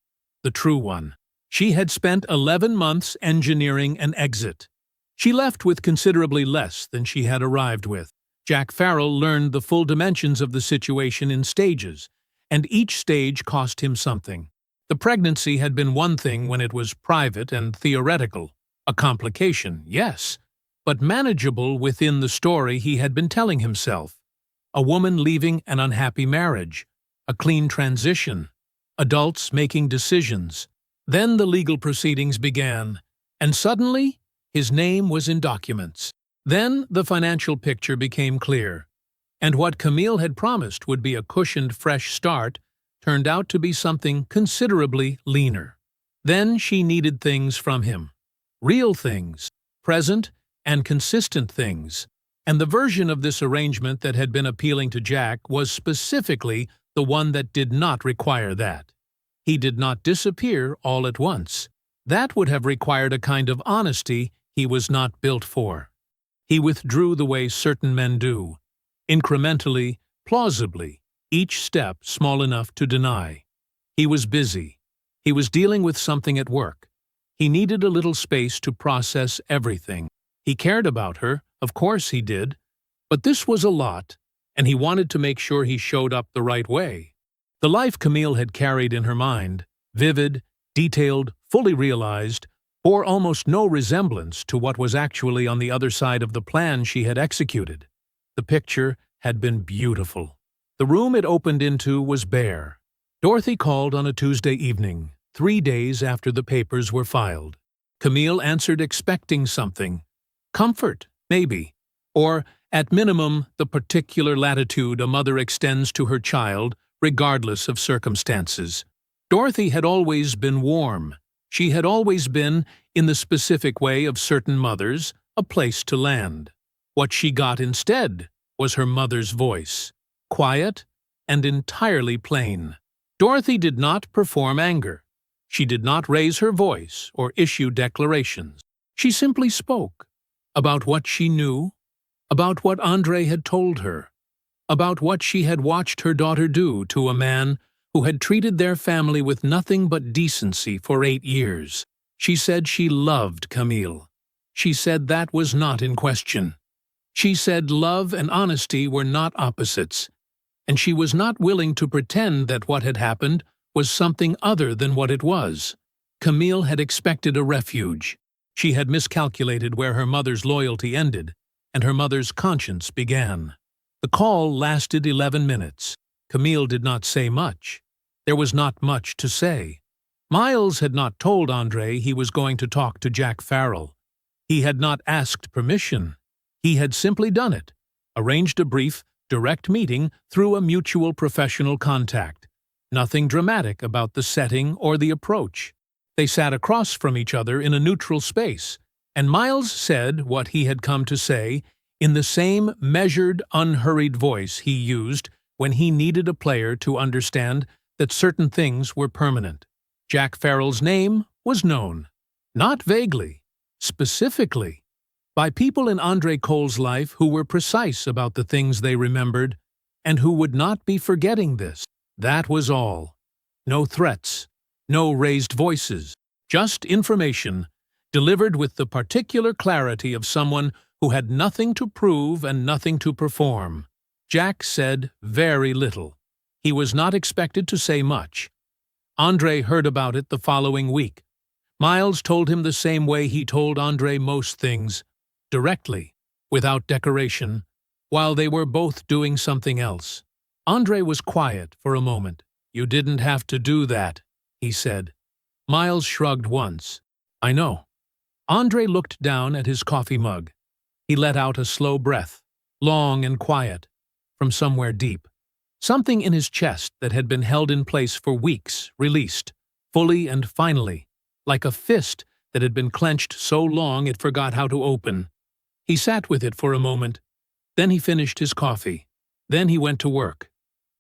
The true one. She had spent 11 months engineering an exit. She left with considerably less than she had arrived with. Jack Farrell learned the full dimensions of the situation in stages, and each stage cost him something. The pregnancy had been one thing when it was private and theoretical. A complication, yes, but manageable within the story he had been telling himself. A woman leaving an unhappy marriage. A clean transition. Adults making decisions. Then the legal proceedings began, and suddenly his name was in documents. Then the financial picture became clear, and what Camille had promised would be a cushioned fresh start turned out to be something considerably leaner. Then she needed things from him. Real things, present and consistent things. And the version of this arrangement that had been appealing to Jack was specifically the one that did not require that. He did not disappear all at once. That would have required a kind of honesty he was not built for. He withdrew the way certain men do, incrementally, plausibly, each step small enough to deny. He was busy. He was dealing with something at work. He needed a little space to process everything. He cared about her, of course he did, but this was a lot, and he wanted to make sure he showed up the right way. The life Camille had carried in her mind, vivid, detailed, fully realized, bore almost no resemblance to what was actually on the other side of the plan she had executed. The picture had been beautiful. The room it opened into was bare. Dorothy called on a Tuesday evening, 3 days after the papers were filed. Camille answered expecting something. Comfort, maybe. Or, at minimum, the particular latitude a mother extends to her child, regardless of circumstances. Dorothy had always been warm. She had always been, in the specific way of certain mothers, a place to land. What she got instead was her mother's voice, quiet and entirely plain. Dorothy did not perform anger. She did not raise her voice or issue declarations. She simply spoke about what she knew, about what Andre had told her, about what she had watched her daughter do to a man who had treated their family with nothing but decency for 8 years. She said she loved Camille. She said that was not in question. She said love and honesty were not opposites, and she was not willing to pretend that what had happened was something other than what it was. Camille had expected a refuge. She had miscalculated where her mother's loyalty ended, and her mother's conscience began. The call lasted 11 minutes. Camille did not say much. There was not much to say. Miles had not told Andre he was going to talk to Jack Farrell. He had not asked permission. He had simply done it, arranged a brief, direct meeting through a mutual professional contact. Nothing dramatic about the setting or the approach. They sat across from each other in a neutral space, and Miles said what he had come to say in the same measured, unhurried voice he used when he needed a player to understand that certain things were permanent. Jack Farrell's name was known, not vaguely, specifically, by people in Andre Cole's life who were precise about the things they remembered and who would not be forgetting this. That was all. No threats, no raised voices, just information delivered with the particular clarity of someone who had nothing to prove and nothing to perform. Jack said very little. He was not expected to say much. Andre heard about it the following week. Miles told him the same way he told Andre most things, directly, without decoration, while they were both doing something else. Andre was quiet for a moment. "You didn't have to do that," he said. Miles shrugged once. "I know." Andre looked down at his coffee mug. He let out a slow breath, long and quiet, from somewhere deep. Something in his chest that had been held in place for weeks released, fully and finally, like a fist that had been clenched so long it forgot how to open. He sat with it for a moment. Then he finished his coffee. Then he went to work.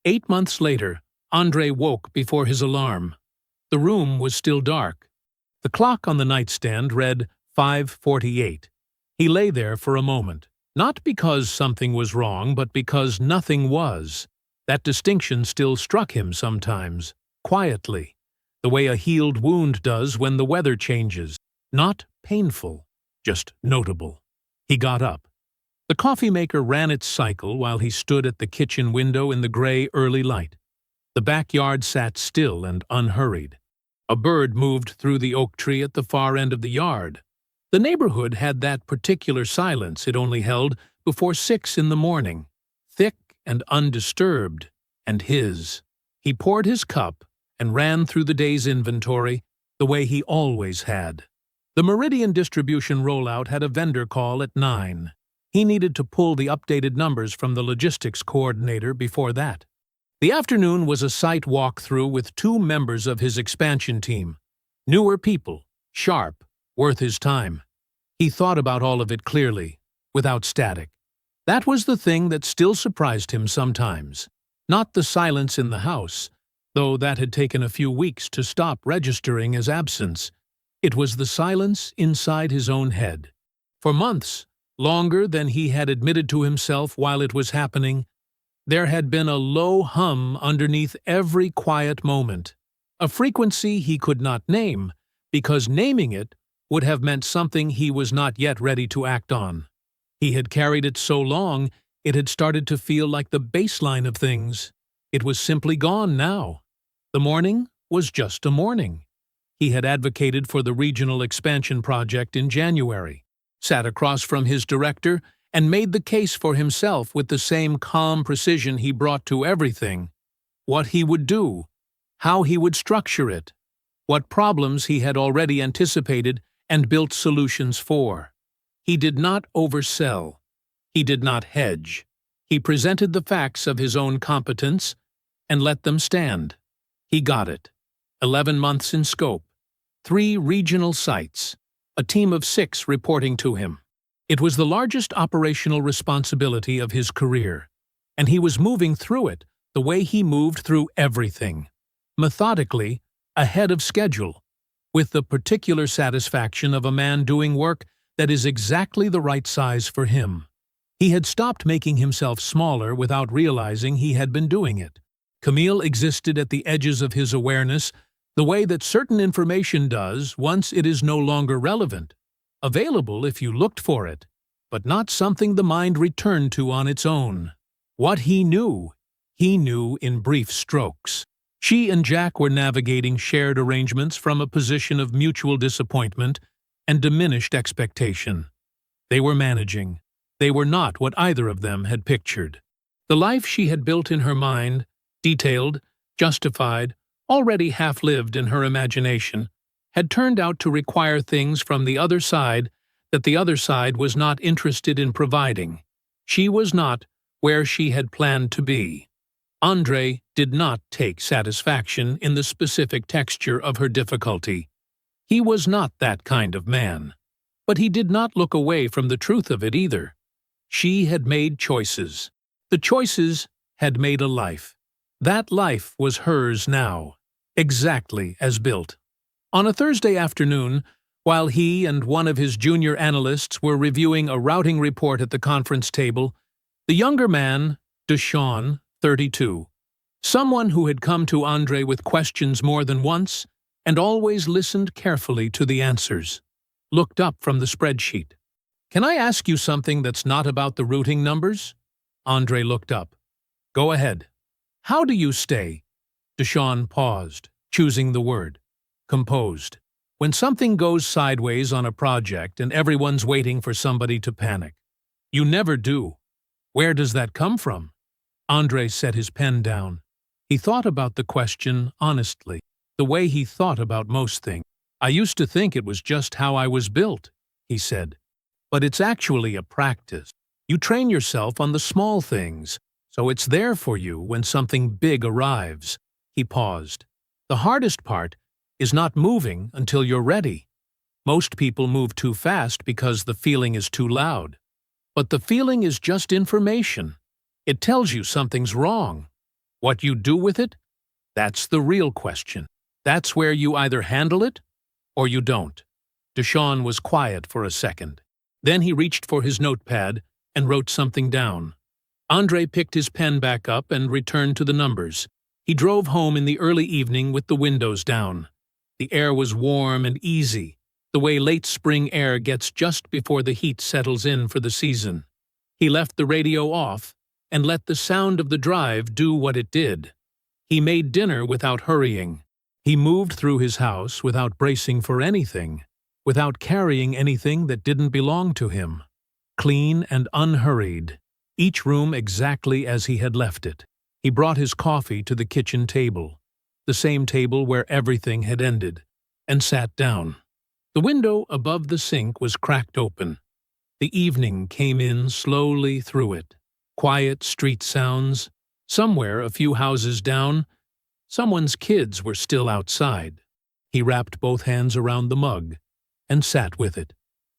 8 months later, Andre woke before his alarm. The room was still dark. The clock on the nightstand read 5:48. He lay there for a moment, not because something was wrong, but because nothing was. That distinction still struck him sometimes, quietly, the way a healed wound does when the weather changes. Not painful, just notable. He got up. The coffee maker ran its cycle while he stood at the kitchen window in the gray early light. The backyard sat still and unhurried. A bird moved through the oak tree at the far end of the yard. The neighborhood had that particular silence it only held before 6 in the morning, thick and undisturbed, and his. He poured his cup and ran through the day's inventory the way he always had. The Meridian distribution rollout had a vendor call at 9. He needed to pull the updated numbers from the logistics coordinator before that. The afternoon was a site walkthrough with 2 members of his expansion team. Newer people, sharp, worth his time. He thought about all of it clearly, without static. That was the thing that still surprised him sometimes. Not the silence in the house, though that had taken a few weeks to stop registering as absence. It was the silence inside his own head. For months, longer than he had admitted to himself while it was happening, there had been a low hum underneath every quiet moment, a frequency he could not name, because naming it would have meant something he was not yet ready to act on. He had carried it so long, it had started to feel like the baseline of things. It was simply gone now. The morning was just a morning. He had advocated for the regional expansion project in January, sat across from his director, and made the case for himself with the same calm precision he brought to everything. What he would do, how he would structure it, what problems he had already anticipated and built solutions for. He did not oversell. He did not hedge. He presented the facts of his own competence and let them stand. He got it. 11 months in scope, 3 regional sites, a team of 6 reporting to him. It was the largest operational responsibility of his career, and he was moving through it the way he moved through everything, methodically, ahead of schedule, with the particular satisfaction of a man doing work that is exactly the right size for him. He had stopped making himself smaller without realizing he had been doing it. Camille existed at the edges of his awareness, the way that certain information does once it is no longer relevant. Available if you looked for it, but not something the mind returned to on its own. What he knew in brief strokes. She and Jack were navigating shared arrangements from a position of mutual disappointment and diminished expectation. They were managing. They were not what either of them had pictured. The life she had built in her mind, detailed, justified, already half-lived in her imagination, had turned out to require things from the other side that the other side was not interested in providing. She was not where she had planned to be. Andre did not take satisfaction in the specific texture of her difficulty. He was not that kind of man. But he did not look away from the truth of it either. She had made choices. The choices had made a life. That life was hers now, exactly as built. On a Thursday afternoon, while he and one of his junior analysts were reviewing a routing report at the conference table, the younger man, Deshawn, 32, someone who had come to Andre with questions more than once and always listened carefully to the answers, looked up from the spreadsheet. "Can I ask you something that's not about the routing numbers?" Andre looked up. "Go ahead." "How do you stay?" Deshawn paused, choosing the word. "Composed. When something goes sideways on a project and everyone's waiting for somebody to panic. You never do. Where does that come from?" Andre set his pen down. He thought about the question honestly, the way he thought about most things. "I used to think it was just how I was built," he said. "But it's actually a practice. You train yourself on the small things, so it's there for you when something big arrives." He paused. "The hardest part is not moving until you're ready. Most people move too fast because the feeling is too loud. But the feeling is just information. It tells you something's wrong. What you do with it? That's the real question. That's where you either handle it or you don't. Deshaun was quiet for a second. Then he reached for his notepad and wrote something down. Andre picked his pen back up and returned to the numbers. He drove home in the early evening with the windows down. The air was warm and easy, the way late spring air gets just before the heat settles in for the season. He left the radio off and let the sound of the drive do what it did. He made dinner without hurrying. He moved through his house without bracing for anything, without carrying anything that didn't belong to him. Clean and unhurried, each room exactly as he had left it. He brought his coffee to the kitchen table, the same table where everything had ended, and sat down. The window above the sink was cracked open. The evening came in slowly through it. Quiet street sounds. Somewhere, a few houses down, someone's kids were still outside. He wrapped both hands around the mug and sat with it.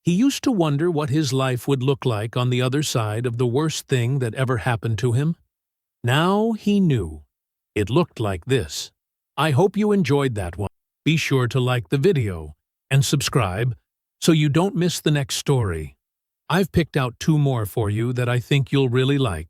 He used to wonder what his life would look like on the other side of the worst thing that ever happened to him. Now he knew. It looked like this. I hope you enjoyed that one. Be sure to like the video and subscribe so you don't miss the next story. I've picked out 2 more for you that I think you'll really like.